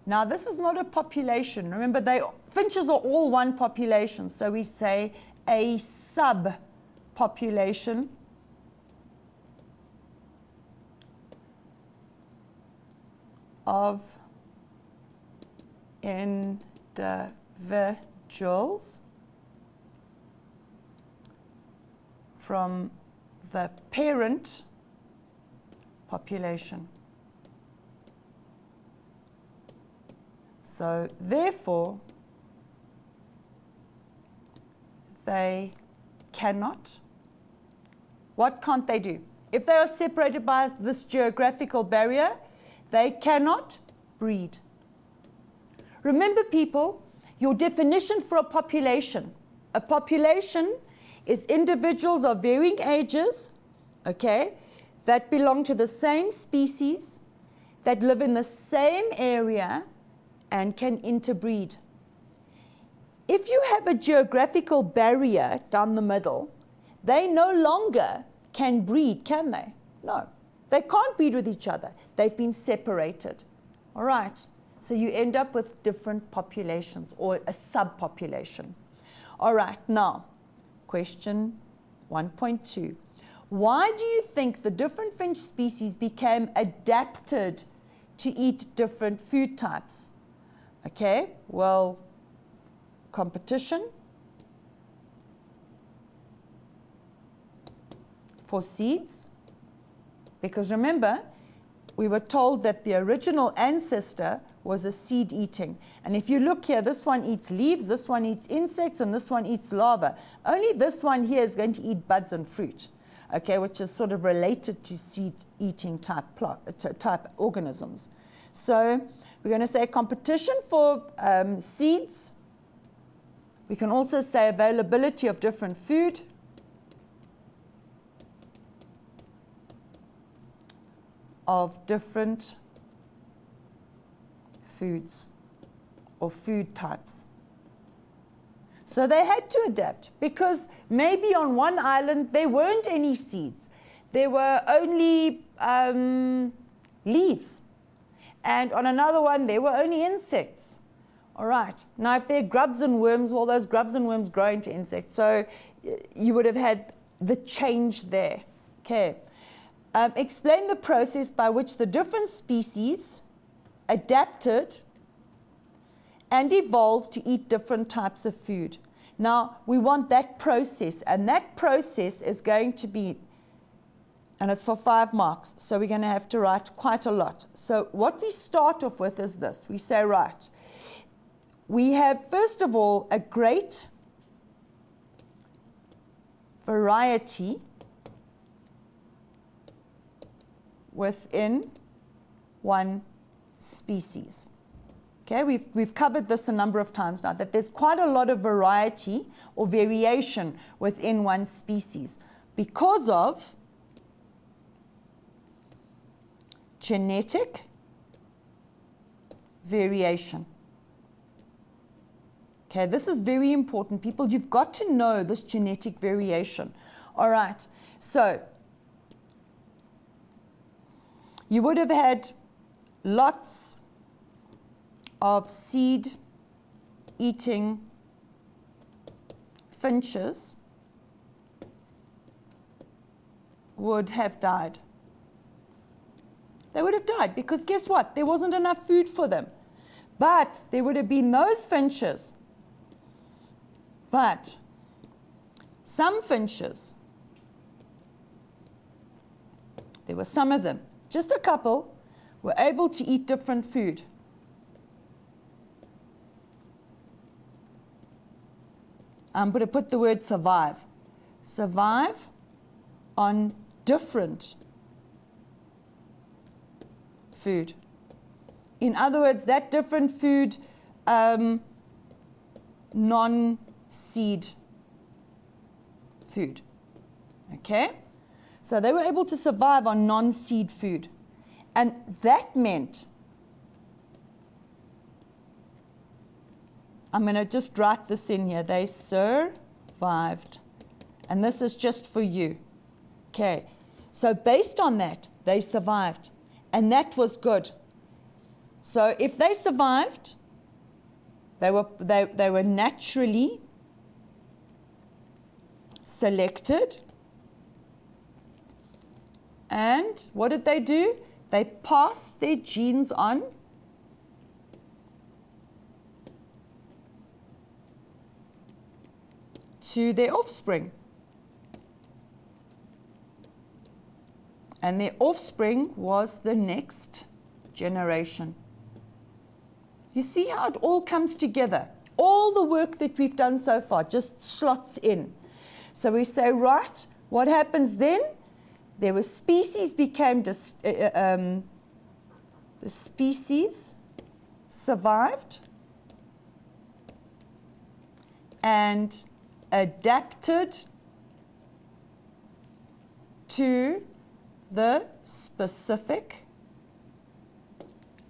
now this is not a population. Remember, finches are all one population, so we say a subpopulation of individuals from the parent population. So therefore, they cannot. What can't they do? If they are separated by this geographical barrier, they cannot breed. Remember, people, your definition for a population is individuals of varying ages, okay, that belong to the same species, that live in the same area, and can interbreed. If you have a geographical barrier down the middle, they no longer can breed, can they? No. They can't breed with each other. They've been separated. All right. So you end up with different populations or a subpopulation. All right. Now, question 1.2. Why do you think the different finch species became adapted to eat different food types? Okay, well, competition for seeds, because remember, we were told that the original ancestor was a seed eating. And if you look here, this one eats leaves, this one eats insects, and this one eats larvae. Only this one here is going to eat buds and fruit, okay, which is sort of related to seed eating type organisms. So we're going to say competition for seeds. We can also say availability of different food. Of different foods or food types. So they had to adapt because maybe on one island there weren't any seeds. There were only leaves. And on another one, there were only insects. All right. Now, if there are grubs and worms, well, those grubs and worms grow into insects. So you would have had the change there. Okay. Explain the process by which the different species adapted and evolved to eat different types of food. Now, we want that process, and that process is going to be, and it's for 5 marks, so we're going to have to write quite a lot. So what we start off with is this. We say, right, we have, first of all, a great variety within one species. Okay, we've covered this a number of times now, that there's quite a lot of variety or variation within one species because of genetic variation. Okay, this is very important, people. You've got to know this genetic variation. All right, so you would have had lots of seed-eating finches would have died. They would have died because guess what? There wasn't enough food for them. But there would have been those finches. But some finches, there were some of them, just a couple, were able to eat different food. I'm going to put the word survive. Survive on different food. In other words, that different food, non-seed food. Okay? So they were able to survive on non-seed food. And that meant, I'm going to just write this in here, they survived. And this is just for you. Okay, so based on that, they survived. And that was good. So if they survived, they were naturally selected. And what did they do? They passed their genes on to their offspring. And their offspring was the next generation. You see how it all comes together? All the work that we've done so far just slots in. So we say, right, what happens then? There were species became, the species survived and adapted to the specific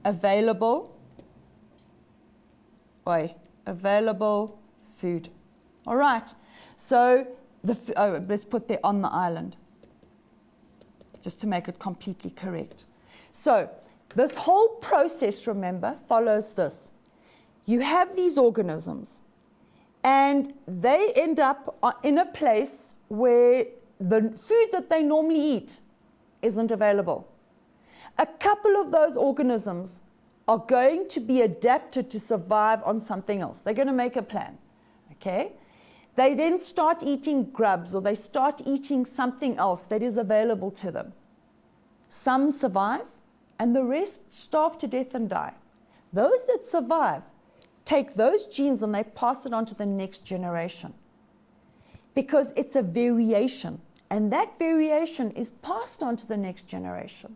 available food. All right, so let's put there on the island, just to make it completely correct. So this whole process, remember, follows this. You have these organisms, and they end up in a place where the food that they normally eat isn't available. A couple of those organisms are going to be adapted to survive on something else. They're going to make a plan, okay? They then start eating grubs, or they start eating something else that is available to them. Some survive, and the rest starve to death and die. Those that survive take those genes and they pass it on to the next generation, because it's a variation, and that variation is passed on to the next generation.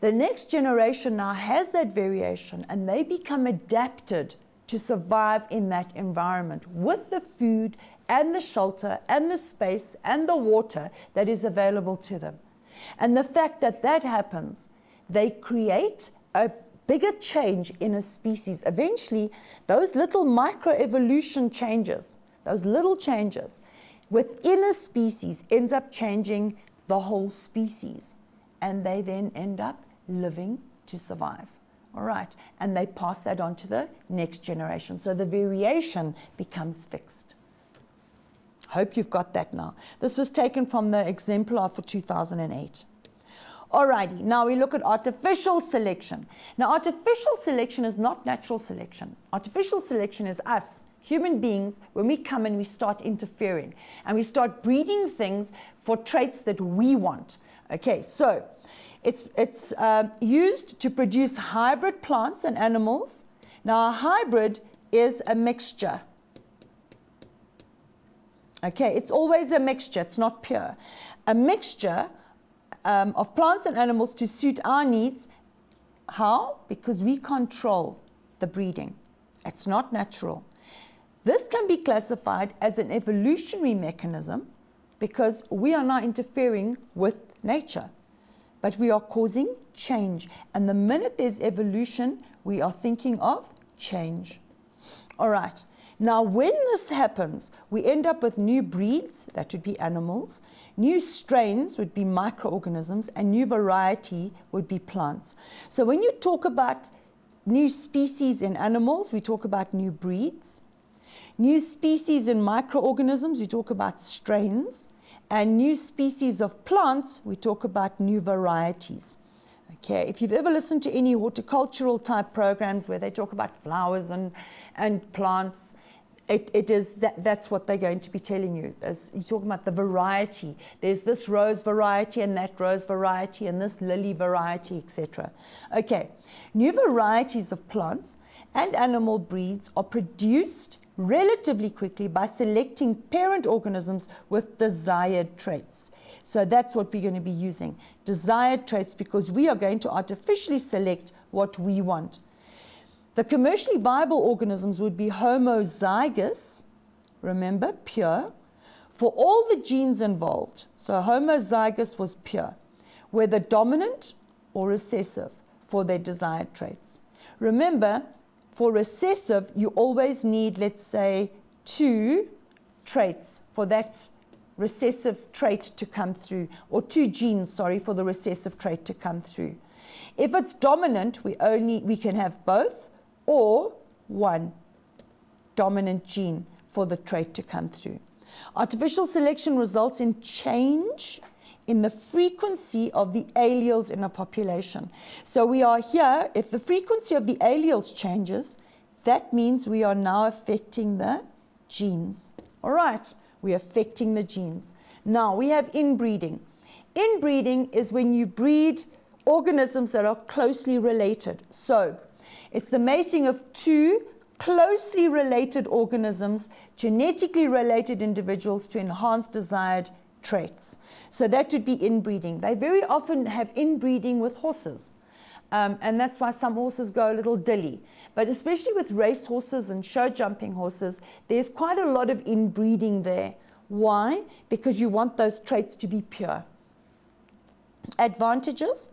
The next generation now has that variation, and they become adapted to survive in that environment with the food and the shelter and the space and the water that is available to them. And the fact that that happens, they create a bigger change in a species. Eventually, those little microevolution changes, those little changes within a species ends up changing the whole species. And they then end up living to survive. All right, and they pass that on to the next generation. So the variation becomes fixed. Hope you've got that now. This was taken from the exemplar for 2008. Alrighty, now we look at artificial selection. Now, artificial selection is not natural selection. Artificial selection is us, human beings, when we come and we start interfering and we start breeding things for traits that we want. Okay, so it's used to produce hybrid plants and animals. Now, a hybrid is a mixture. Okay, it's always a mixture, it's not pure. A mixture of plants and animals to suit our needs. How? Because we control the breeding. It's not natural. This can be classified as an evolutionary mechanism because we are now interfering with nature. But we are causing change. And the minute there's evolution, we are thinking of change. All right. Now, when this happens, we end up with new breeds, that would be animals, new strains would be microorganisms, and new variety would be plants. So when you talk about new species in animals, we talk about new breeds. New species in microorganisms, we talk about strains. And new species of plants, we talk about new varieties. Okay, if you've ever listened to any horticultural type programs where they talk about flowers and plants, that's what they're going to be telling you. As you're talking about the variety. There's this rose variety and that rose variety and this lily variety, etc. Okay, new varieties of plants and animal breeds are produced relatively quickly by selecting parent organisms with desired traits. So that's what we're going to be using, desired traits, because we are going to artificially select what we want. The commercially viable organisms would be homozygous, remember, pure, for all the genes involved. So homozygous was pure, whether dominant or recessive for their desired traits. Remember, for recessive, you always need, let's say, 2 traits for that recessive trait to come through, or 2 genes, sorry, for the recessive trait to come through. If it's dominant, we can have both or 1 dominant gene for the trait to come through. Artificial selection results in change in the frequency of the alleles in a population. So we are here, if the frequency of the alleles changes, that means we are now affecting the genes. All right, we're affecting the genes. Now we have inbreeding. Inbreeding is when you breed organisms that are closely related. So it's the mating of 2 closely related organisms, genetically related individuals, to enhance desired traits. So that would be inbreeding. They very often have inbreeding with horses. And that's why some horses go a little dilly. But especially with race horses and show jumping horses, there's quite a lot of inbreeding there. Why? Because you want those traits to be pure. Advantages: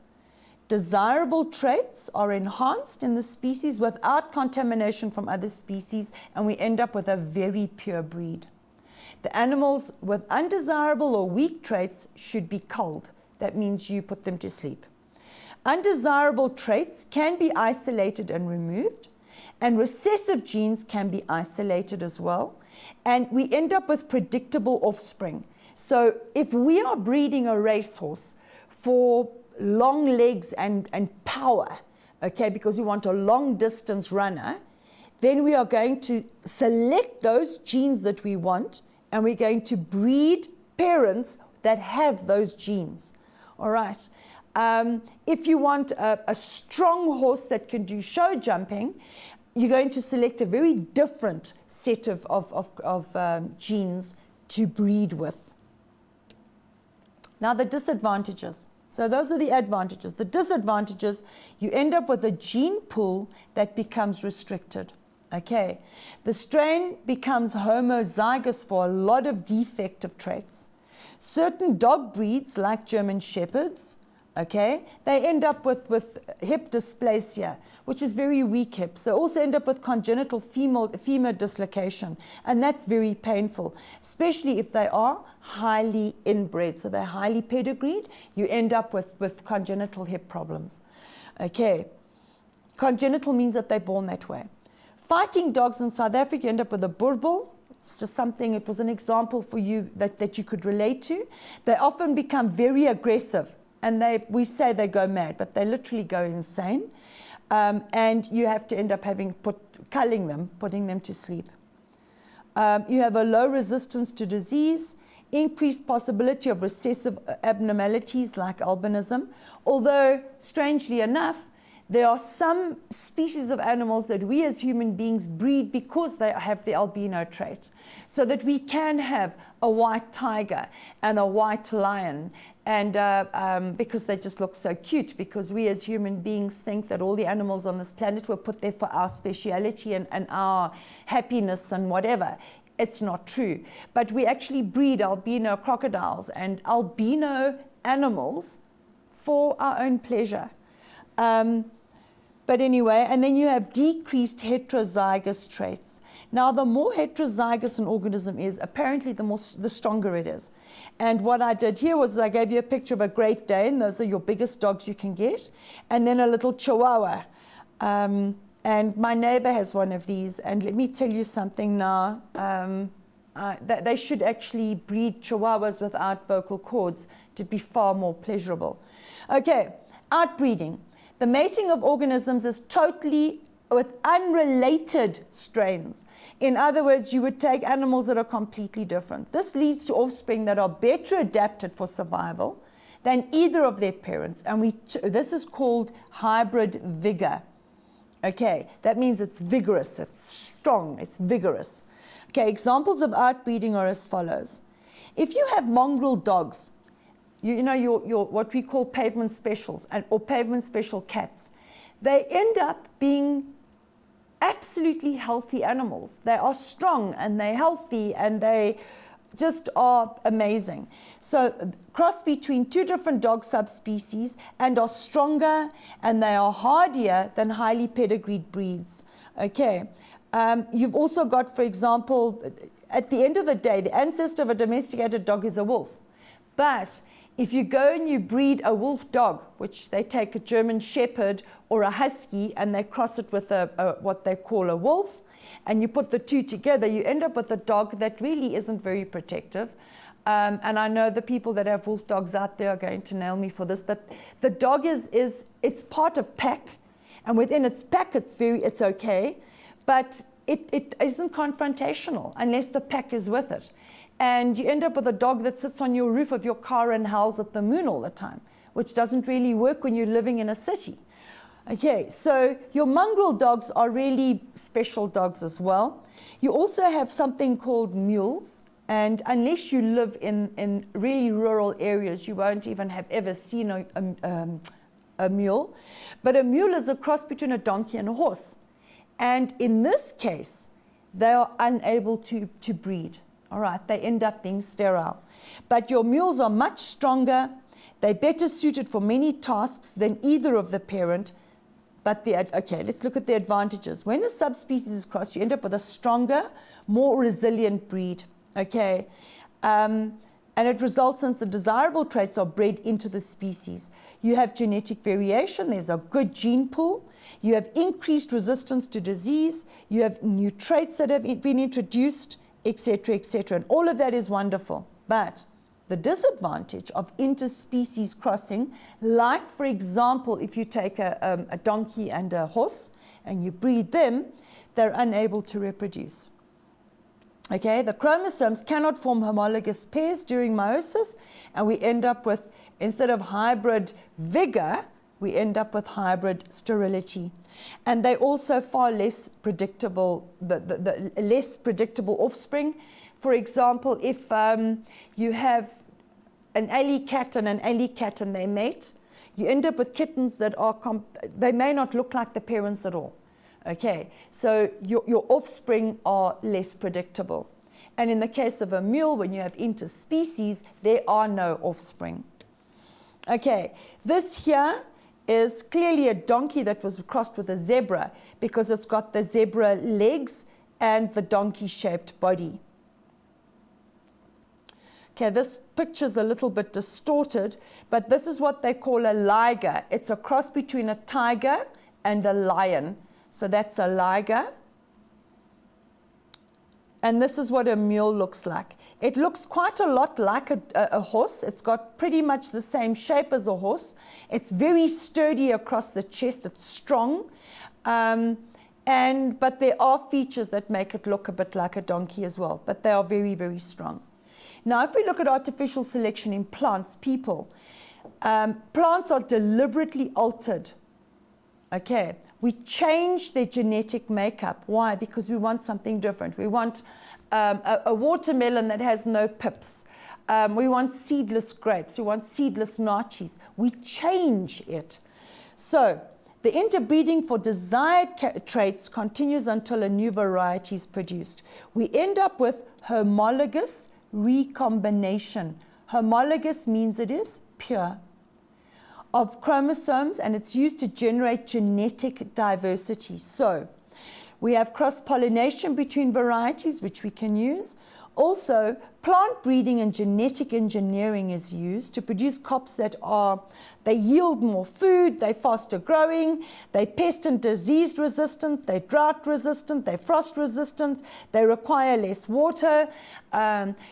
desirable traits are enhanced in the species without contamination from other species, and we end up with a very pure breed. The animals with undesirable or weak traits should be culled. That means you put them to sleep. Undesirable traits can be isolated and removed, and recessive genes can be isolated as well, and we end up with predictable offspring. So if we are breeding a racehorse for long legs and power, okay, because we want a long distance runner, then we are going to select those genes that we want, and we're going to breed parents that have those genes. All right. If you want a strong horse that can do show jumping, you're going to select a very different set of genes to breed with. Now the disadvantages. So those are the advantages. The disadvantages, you end up with a gene pool that becomes restricted. Okay, the strain becomes homozygous for a lot of defective traits. Certain dog breeds, like German Shepherds, okay, they end up with hip dysplasia, which is very weak hips. They also end up with congenital femur dislocation, and that's very painful, especially if they are highly inbred. So they're highly pedigreed, you end up with congenital hip problems. Okay, congenital means that they're born that way. Fighting dogs in South Africa end up with a boerboel. It's just something, it was an example for you that you could relate to. They often become very aggressive, and we say they go mad, but they literally go insane. And you have to end up culling them, putting them to sleep. You have a low resistance to disease, increased possibility of recessive abnormalities like albinism, although strangely enough, there are some species of animals that we as human beings breed because they have the albino trait. So that we can have a white tiger and a white lion, and because they just look so cute, because we as human beings think that all the animals on this planet were put there for our speciality and our happiness and whatever. It's not true. But we actually breed albino crocodiles and albino animals for our own pleasure. But anyway, and then you have decreased heterozygous traits. Now, the more heterozygous an organism is, apparently the stronger it is. And what I did here was I gave you a picture of a Great Dane. Those are your biggest dogs you can get. And then a little Chihuahua. And my neighbor has one of these. And let me tell you something now. They should actually breed Chihuahuas without vocal cords to be far more pleasurable. Okay, outbreeding. The mating of organisms is totally with unrelated strains. In other words, you would take animals that are completely different. This leads to offspring that are better adapted for survival than either of their parents. And this is called hybrid vigor. Okay, that means it's vigorous, it's strong, it's vigorous. Okay, examples of outbreeding are as follows. If you have mongrel dogs, you know your what we call pavement specials or pavement special cats, they end up being absolutely healthy animals. They are strong and they're healthy and they just are amazing. So cross between two different dog subspecies and are stronger and they are hardier than highly pedigreed breeds. Okay. You've also got, for example, at the end of the day, the ancestor of a domesticated dog is a wolf. But if you go and you breed a wolf dog, which they take a German Shepherd or a Husky and they cross it with what they call a wolf, and you put the two together, you end up with a dog that really isn't very protective. And I know the people that have wolf dogs out there are going to nail me for this, but the dog it's part of pack, and within its pack it's okay, but it isn't confrontational unless the pack is with it. And you end up with a dog that sits on your roof of your car and howls at the moon all the time, which doesn't really work when you're living in a city. Okay, so your mongrel dogs are really special dogs as well. You also have something called mules, and unless you live in really rural areas, you won't even have ever seen a mule. But a mule is a cross between a donkey and a horse. And in this case, they are unable to breed. All right, they end up being sterile. But your mules are much stronger. They're better suited for many tasks than either of the parent. But okay, let's look at the advantages. When a subspecies is crossed, you end up with a stronger, more resilient breed. Okay, and it results since the desirable traits are bred into the species. You have genetic variation. There's a good gene pool. You have increased resistance to disease. You have new traits that have been introduced, etc., etc. And all of that is wonderful. But the disadvantage of interspecies crossing, like, for example, if you take a donkey and a horse and you breed them, they're unable to reproduce. Okay, the chromosomes cannot form homologous pairs during meiosis, and we end up with, instead of hybrid vigor, we end up with hybrid sterility. And they're also far less predictable, the less predictable offspring. For example, if you have an alley cat and an alley cat and they mate, you end up with kittens that are, they may not look like the parents at all. Okay, so your offspring are less predictable. And in the case of a mule, when you have interspecies, there are no offspring. Okay, this here is clearly a donkey that was crossed with a zebra because it's got the zebra legs and the donkey-shaped body. Okay, this picture's a little bit distorted, but this is what they call a liger. It's a cross between a tiger and a lion. So that's a liger. And this is what a mule looks like. It looks quite a lot like a horse. It's got pretty much the same shape as a horse. It's very sturdy across the chest. It's strong. But there are features that make it look a bit like a donkey as well. But they are very, very strong. Now, if we look at artificial selection in plants, people, plants are deliberately altered. Okay, we change their genetic makeup. Why? Because we want something different. We want a watermelon that has no pips. We want seedless grapes. We want seedless naartjies. We change it. So the interbreeding for desired traits continues until a new variety is produced. We end up with homologous recombination. Homologous means it is pure. Of chromosomes, and it's used to generate genetic diversity. So we have cross-pollination between varieties, which we can use. Also, plant breeding and genetic engineering is used to produce crops that they yield more food, they're faster growing, they're pest and disease resistant, they're drought resistant, they're frost resistant, they require less water.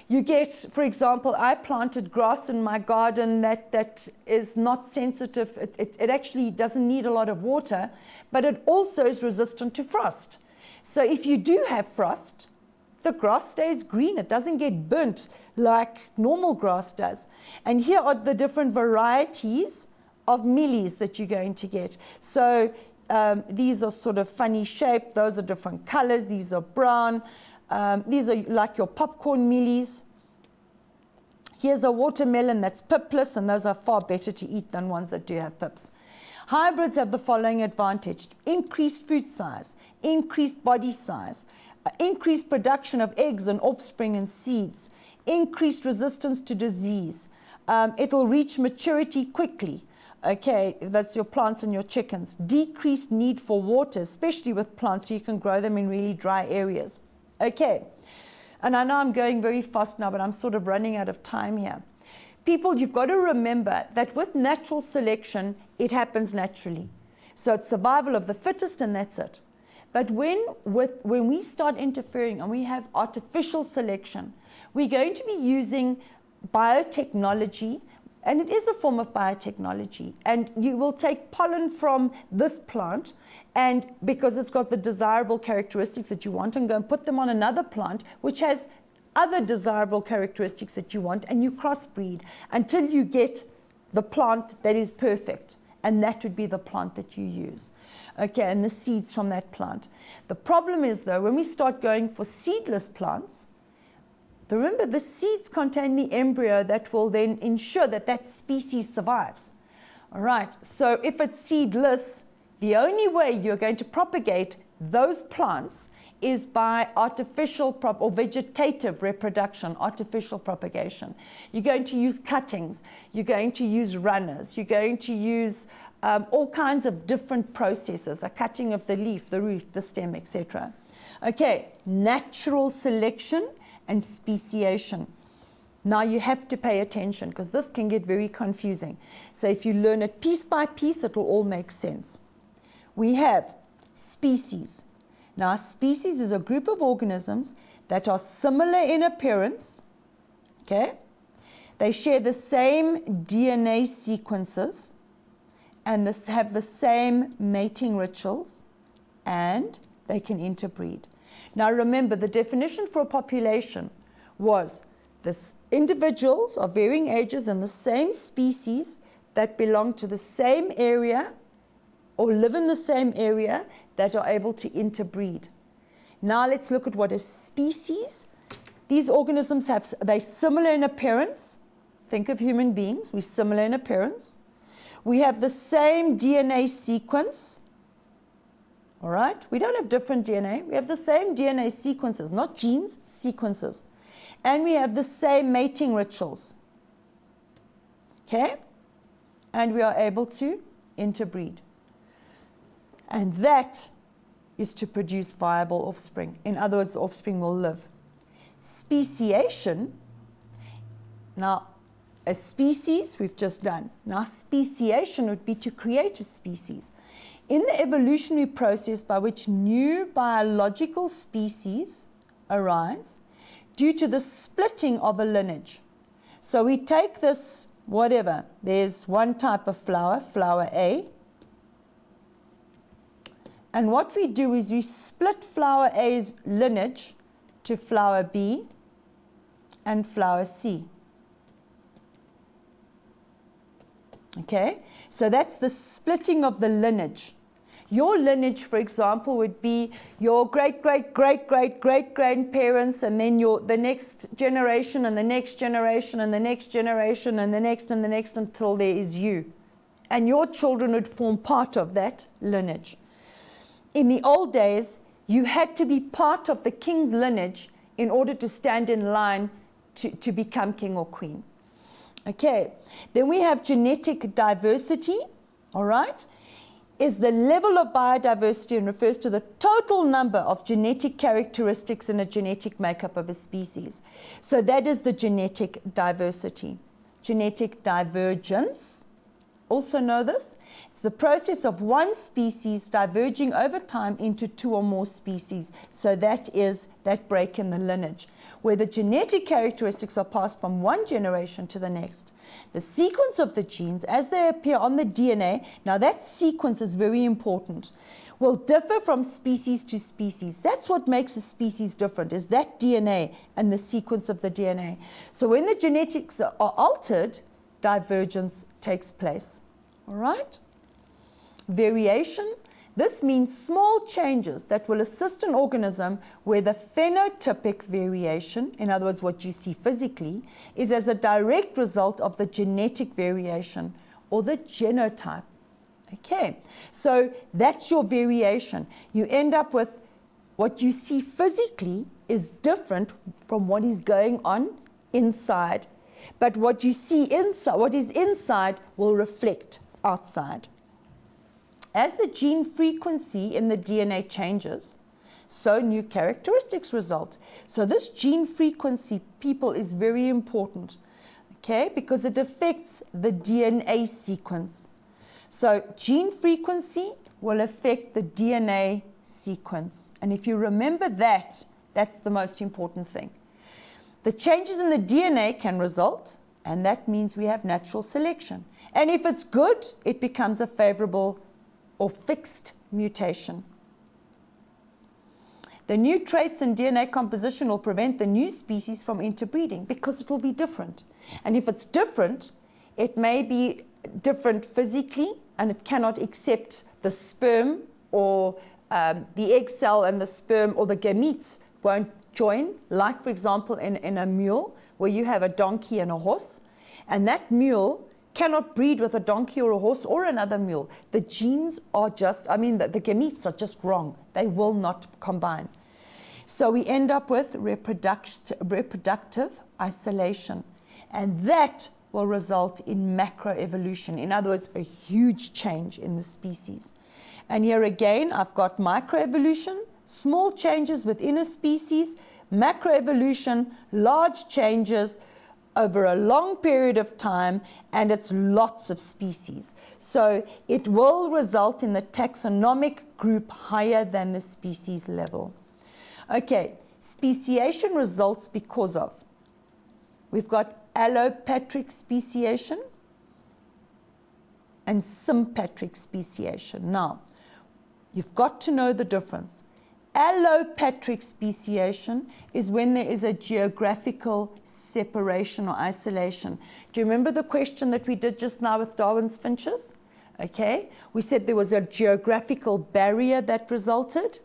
You get, for example, I planted grass in my garden that is not sensitive. It actually doesn't need a lot of water, but it also is resistant to frost. So if you do have frost, the grass stays green. It doesn't get burnt like normal grass does. And here are the different varieties of mealies that you're going to get. So These are sort of funny shaped. Those are different colors. These are brown. These are like your popcorn mealies. Here's a watermelon that's pipless, and those are far better to eat than ones that do have pips. Hybrids have the following advantage: increased fruit size, increased body size, increased production of eggs and offspring and seeds, increased resistance to disease. It'll reach maturity quickly. Okay, that's your plants and your chickens. Decreased need for water, especially with plants, so you can grow them in really dry areas. Okay, and I know I'm going very fast now, but I'm sort of running out of time here. People, you've got to remember that with natural selection, it happens naturally. So it's survival of the fittest, and that's it. But when we start interfering and we have artificial selection, we're going to be using biotechnology, and it is a form of biotechnology. And you will take pollen from this plant, and because it's got the desirable characteristics that you want, and go and put them on another plant which has other desirable characteristics that you want, and you crossbreed until you get the plant that is perfect. And that would be the plant that you use. Okay, and the seeds from that plant. The problem is, though, when we start going for seedless plants, remember, the seeds contain the embryo that will then ensure that that species survives. All right, so if it's seedless, the only way you're going to propagate those plants is by artificial or vegetative reproduction, artificial propagation. You're going to use cuttings, you're going to use runners, you're going to use all kinds of different processes, a cutting of the leaf, the root, the stem, etc. Okay, natural selection and speciation. Now you have to pay attention, because this can get very confusing. So if you learn it piece by piece, it will all make sense. We have species. Now, a species is a group of organisms that are similar in appearance, okay? They share the same DNA sequences, and have the same mating rituals, and they can interbreed. Now, remember, the definition for a population was this: individuals of varying ages in the same species that belong to the same area or live in the same area that are able to interbreed. Now let's look at what is species. These organisms they're similar in appearance. Think of human beings, we're similar in appearance. We have the same DNA sequence. All right, we don't have different DNA. We have the same DNA sequences, not genes, sequences. And we have the same mating rituals. Okay? And we are able to interbreed. And that is to produce viable offspring. In other words, the offspring will live. Speciation, now a species we've just done. Now speciation would be to create a species. In the evolutionary process by which new biological species arise due to the splitting of a lineage. So we take this, whatever, there's one type of flower, flower A, and what we do is we split flower A's lineage to flower B and flower C. Okay, so that's the splitting of the lineage. Your lineage, for example, would be your great-great-great-great-great-grandparents, and then the next generation, and the next generation, and the next generation, and the next, and the next, until there is you. And your children would form part of that lineage. In the old days, you had to be part of the king's lineage in order to stand in line to become king or queen. Okay, then we have genetic diversity, all right, is the level of biodiversity and refers to the total number of genetic characteristics in a genetic makeup of a species. So that is the genetic diversity. Genetic divergence, also know this, it's the process of one species diverging over time into two or more species. So that is that break in the lineage, where the genetic characteristics are passed from one generation to the next. The sequence of the genes, as they appear on the DNA, now that sequence is very important, will differ from species to species. That's what makes a species different, is that DNA and the sequence of the DNA. So when the genetics are altered, divergence takes place. All right? Variation, This means small changes that will assist an organism where the phenotypic variation, in other words, what you see physically, is as a direct result of the genetic variation or the genotype. Okay, so that's your variation. You end up with what you see physically is different from what is going on inside. But what you see inside, what is inside, will reflect outside. As the gene frequency in the DNA changes, so new characteristics result. So this gene frequency, people, is very important, okay, because it affects the DNA sequence. So gene frequency will affect the DNA sequence. And if you remember that, that's the most important thing. The changes in the DNA can result, and that means we have natural selection. And if it's good, it becomes a favorable or fixed mutation. The new traits in DNA composition will prevent the new species from interbreeding because it will be different. And if it's different, it may be different physically, and it cannot accept the sperm or the egg cell and the sperm or the gametes won't join, like for example in a mule where you have a donkey and a horse, and that mule cannot breed with a donkey or a horse or another mule. The genes are just, the gametes are just wrong. They will not combine. So we end up with reproductive isolation, and that will result in macroevolution. In other words, a huge change in the species. And here again, I've got microevolution, small changes within a species, macroevolution, large changes over a long period of time, and it's lots of species. So it will result in the taxonomic group higher than the species level. Okay, speciation results because of, we've got allopatric speciation and sympatric speciation. Now, you've got to know the difference. Allopatric speciation is when there is a geographical separation or isolation. Do you remember the question that we did just now with Darwin's finches? Okay, we said there was a geographical barrier that resulted.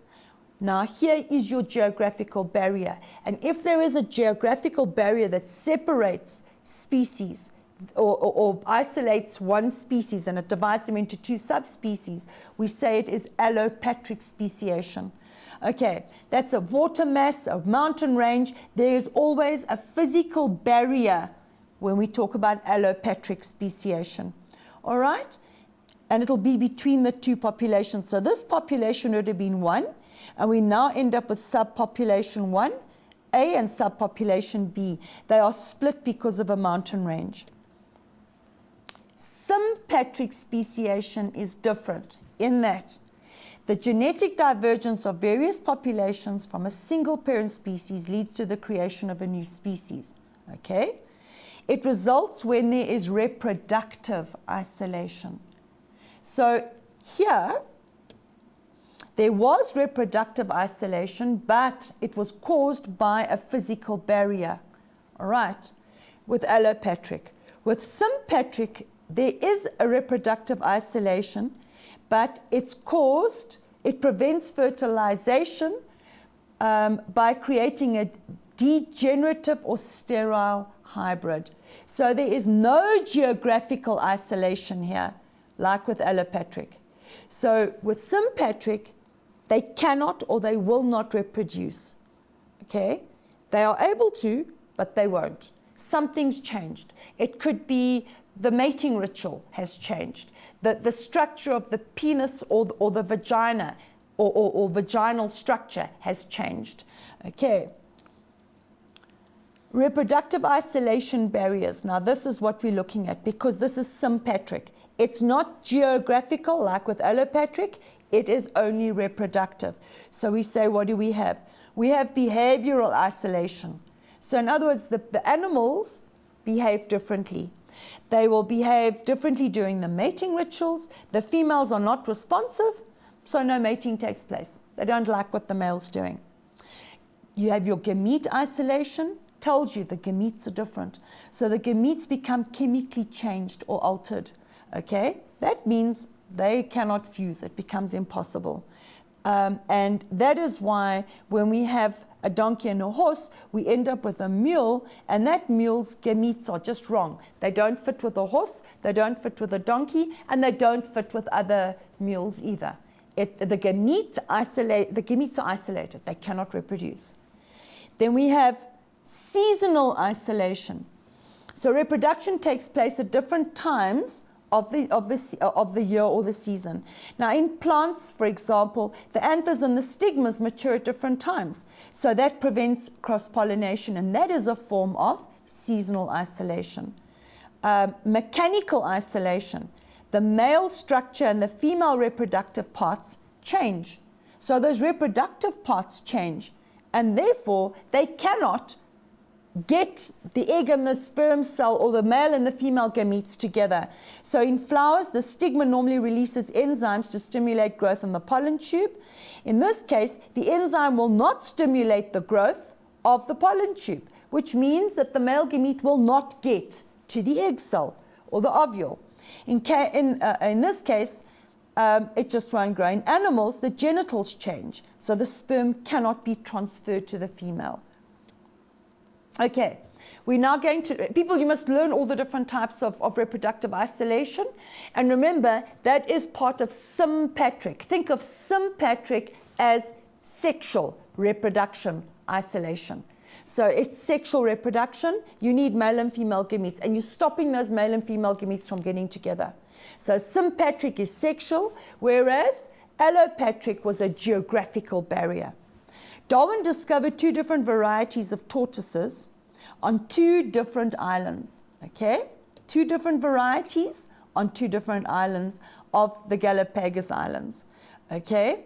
Now here is your geographical barrier, and if there is a geographical barrier that separates species or isolates one species and it divides them into two subspecies, we say it is allopatric speciation. Okay, that's a water mass, a mountain range. There is always a physical barrier when we talk about allopatric speciation. All right? And it'll be between the two populations. So this population would have been 1, and we now end up with subpopulation 1, A, and subpopulation B. They are split because of a mountain range. Sympatric speciation is different in that the genetic divergence of various populations from a single parent species leads to the creation of a new species. Okay? It results when there is reproductive isolation. So here, there was reproductive isolation, but it was caused by a physical barrier. All right? With allopatric. With sympatric, there is a reproductive isolation, but it's caused, it prevents fertilization by creating a degenerative or sterile hybrid. So there is no geographical isolation here, like with allopatric. So with sympatric, they cannot or they will not reproduce. Okay? They are able to, but they won't. Something's changed. It could be the mating ritual has changed. The structure of the penis or the vagina or vaginal structure has changed. Okay. Reproductive isolation barriers. Now this is what we're looking at because this is sympatric. It's not geographical like with allopatric. It is only reproductive. So we say, what do we have? We have behavioral isolation. So in other words, the animals behave differently. They will behave differently during the mating rituals. The females are not responsive, so no mating takes place. They don't like what the male's doing. You have your gamete isolation, tells you the gametes are different. So the gametes become chemically changed or altered. Okay? That means They cannot fuse. It becomes impossible. And that is why when we have a donkey and a horse, we end up with a mule, and that mule's gametes are just wrong. They don't fit with a horse, they don't fit with a donkey, and they don't fit with other mules either. The gametes are isolated. They cannot reproduce. Then we have seasonal isolation. So reproduction takes place at different times of the year or the season. Now in plants, for example, the anthers and the stigmas mature at different times. So that prevents cross-pollination, and that is a form of seasonal isolation. Mechanical isolation. The male structure and the female reproductive parts change. So those reproductive parts change, and therefore they cannot get the egg and the sperm cell, or the male and the female gametes together. So in flowers, the stigma normally releases enzymes to stimulate growth in the pollen tube. In this case, the enzyme will not stimulate the growth of the pollen tube, which means that the male gamete will not get to the egg cell or the ovule. In this case, it just won't grow. In animals, the genitals change, so the sperm cannot be transferred to the female. Okay, we're now going to, people, you must learn all the different types of reproductive isolation. And remember, that is part of sympatric. Think of sympatric as sexual reproduction isolation. So it's sexual reproduction. You need male and female gametes, and you're stopping those male and female gametes from getting together. So sympatric is sexual, whereas allopatric was a geographical barrier. Darwin discovered two different varieties of tortoises on two different islands, okay? Two different varieties on two different islands of the Galapagos Islands, okay?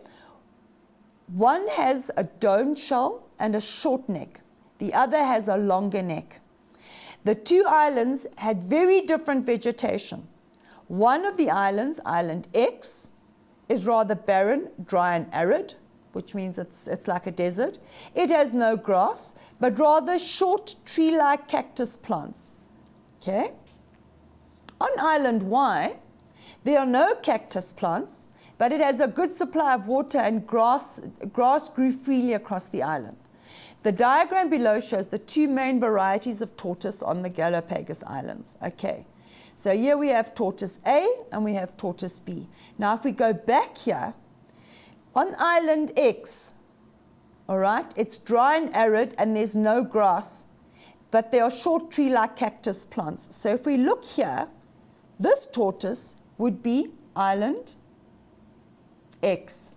One has a dome shell and a short neck. The other has a longer neck. The two islands had very different vegetation. One of the islands, Island X, is rather barren, dry and arid, which means it's like a desert. It has no grass, but rather short tree-like cactus plants. Okay? On Island Y, there are no cactus plants, but it has a good supply of water, and grass grew freely across the island. The diagram below shows the two main varieties of tortoise on the Galapagos Islands. Okay, so here we have tortoise A and we have tortoise B. Now if we go back here, on Island X, all right, it's dry and arid and there's no grass, but there are short tree-like cactus plants. So if we look here, this tortoise would be Island X.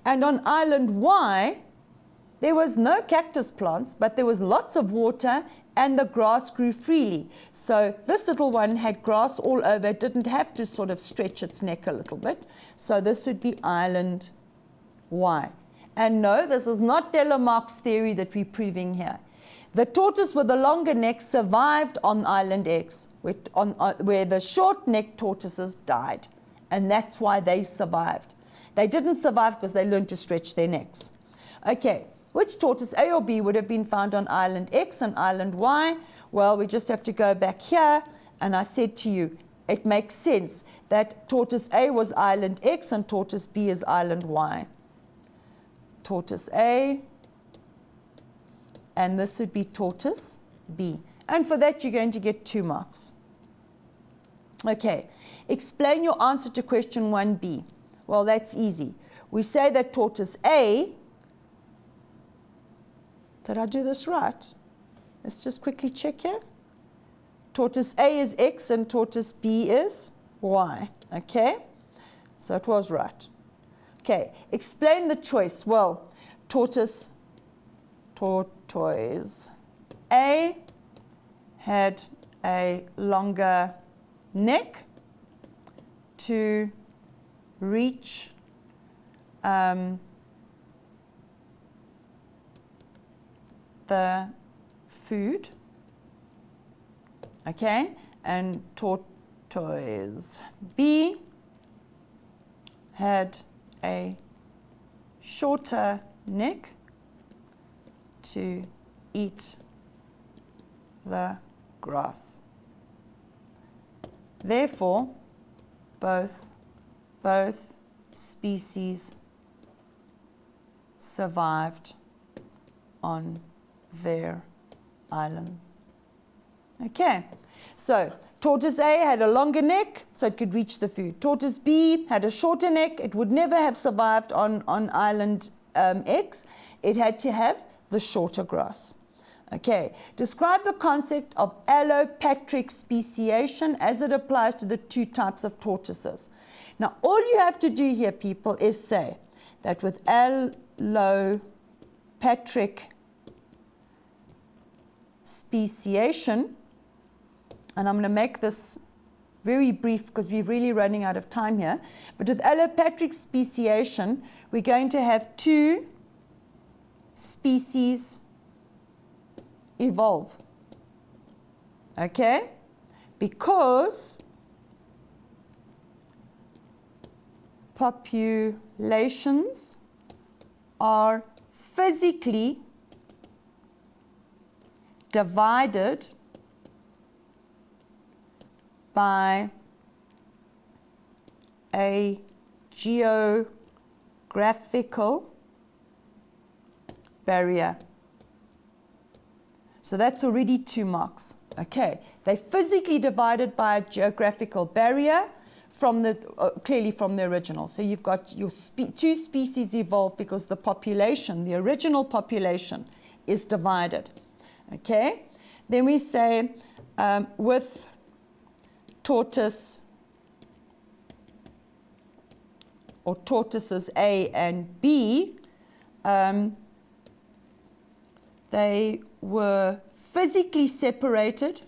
And on Island Y, there was no cactus plants, but there was lots of water and the grass grew freely. So this little one had grass all over. It didn't have to sort of stretch its neck a little bit. So this would be Island Y. And no, this is not Telemark's theory that we're proving here. The tortoise with the longer neck survived on Island X, where the short-necked tortoises died. And that's why they survived. They didn't survive because they learned to stretch their necks. Okay, which tortoise, A or B, would have been found on Island X and Island Y? Well, we just have to go back here, and I said to you, it makes sense that tortoise A was Island X and tortoise B is Island Y. Tortoise A, and this would be tortoise B. And for that, you're going to get 2 marks. Okay, explain your answer to question 1B. Well, that's easy. We say that tortoise A, did I do this right? Let's just quickly check here. Tortoise A is X and tortoise B is Y. Okay, so it was right. Okay, explain the choice. Well, tortoise A had a longer neck to reach the food, okay, and tortoise B had a shorter neck to eat the grass. Therefore, both both species survived on their islands. Okay, so tortoise A had a longer neck, so it could reach the food. Tortoise B had a shorter neck. It would never have survived on island X. It had to have the shorter grass. Okay, describe the concept of allopatric speciation as it applies to the two types of tortoises. Now, all you have to do here, people, is say that with allopatric speciation, and I'm going to make this very brief because we're really running out of time here, but with allopatric speciation, we're going to have two species evolve. Okay? Because populations are physically divided by a geographical barrier. So that's already 2 marks. Okay, they're physically divided by a geographical barrier from the clearly from the original. So you've got your two species evolved because the population, the original population, is divided. Okay, then we say with tortoise or tortoises A and B, they were physically separated.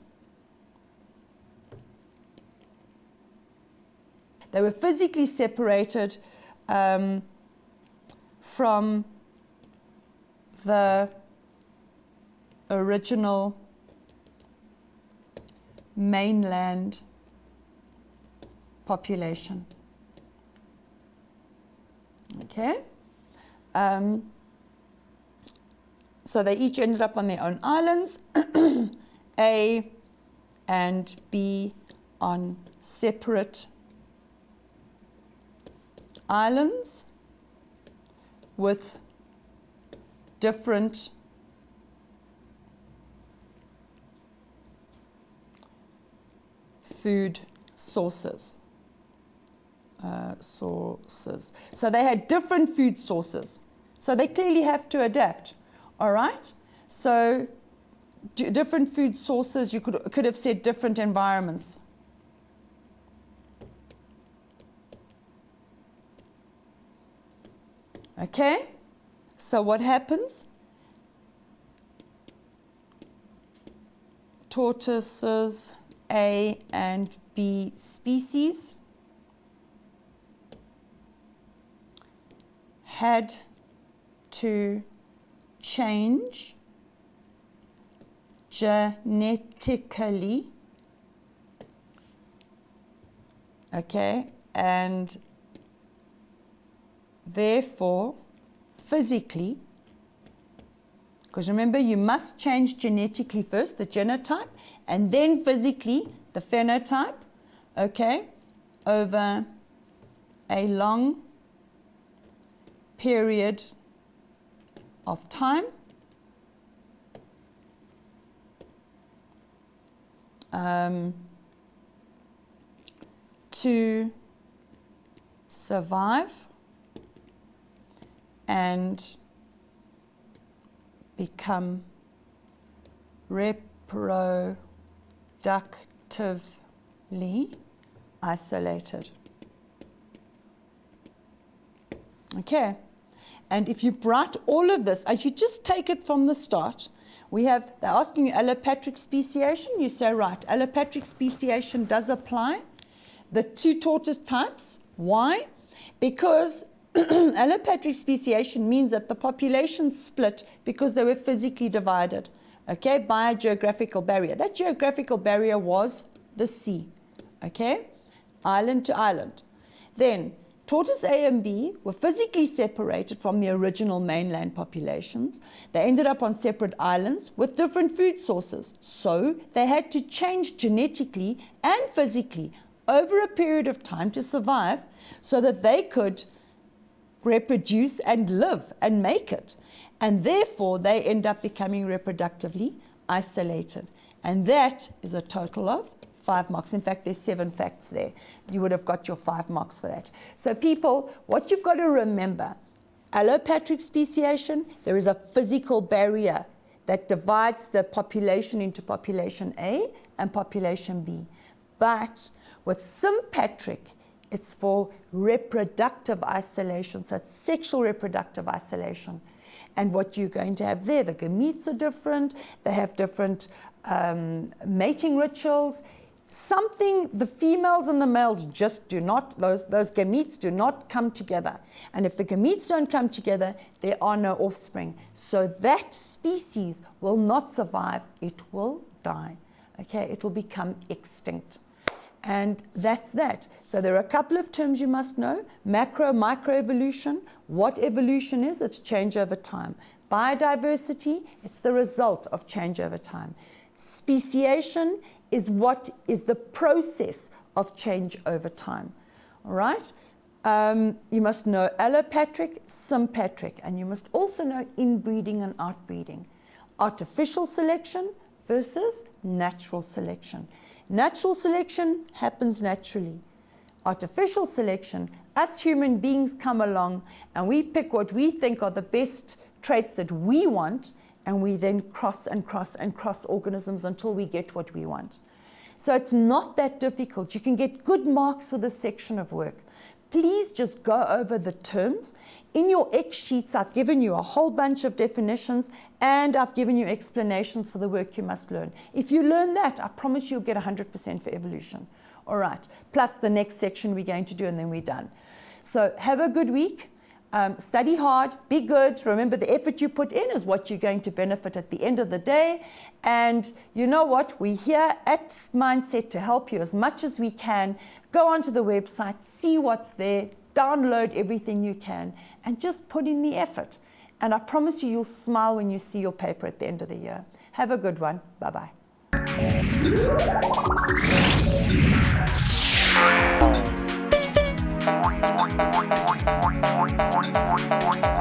They were physically separated from the original mainland population. Okay? So they each ended up on their own islands, A and B on separate islands with different food sources. So they had different food sources. So they clearly have to adapt. All right? So different food sources, you could have said different environments. Okay? So what happens? Tortoises A and B species had to change genetically, okay, and therefore physically, because remember you must change genetically first, the genotype, and then physically the phenotype, okay, over a long period of time. To survive and become reproductively isolated. Okay. And if you write all of this, if you just take it from the start, they're asking you allopatric speciation, you say, right, allopatric speciation does apply. The two tortoise types, why? Because allopatric speciation means that the population split because they were physically divided, okay, by a geographical barrier. That geographical barrier was the sea, okay, island to island. Then, tortoise A and B were physically separated from the original mainland populations. They ended up on separate islands with different food sources. So they had to change genetically and physically over a period of time to survive so that they could reproduce and live and make it. And therefore, they end up becoming reproductively isolated. And that is a total of 5 marks. In fact, there's 7 facts there. You would have got your 5 marks for that. So people, what you've got to remember, allopatric speciation, there is a physical barrier that divides the population into population A and population B. But with sympatric, it's for reproductive isolation, so it's sexual reproductive isolation. And what you're going to have there, the gametes are different, they have different mating rituals. Something, the females and the males just do not, those gametes do not come together. And if the gametes don't come together, there are no offspring. So that species will not survive, it will die. Okay, it will become extinct. And that's that. So there are a couple of terms you must know. Macro, microevolution. What evolution is, it's change over time. Biodiversity, it's the result of change over time. Speciation is what is the process of change over time. All right? You must know allopatric, sympatric, and you must also know inbreeding and outbreeding. Artificial selection versus natural selection. Natural selection happens naturally. Artificial selection, us human beings come along and we pick what we think are the best traits that we want, and we then cross and cross and cross organisms until we get what we want. So it's not that difficult. You can get good marks for this section of work. Please just go over the terms. In your X sheets, I've given you a whole bunch of definitions and I've given you explanations for the work you must learn. If you learn that, I promise you'll get 100% for evolution. All right, plus the next section we're going to do and then we're done. So have a good week. Study hard, be good. Remember, the effort you put in is what you're going to benefit at the end of the day. And you know what? We're here at Mindset to help you as much as we can. Go onto the website, see what's there, download everything you can, and just put in the effort. And I promise you, you'll smile when you see your paper at the end of the year. Have a good one. Bye-bye. Thank you.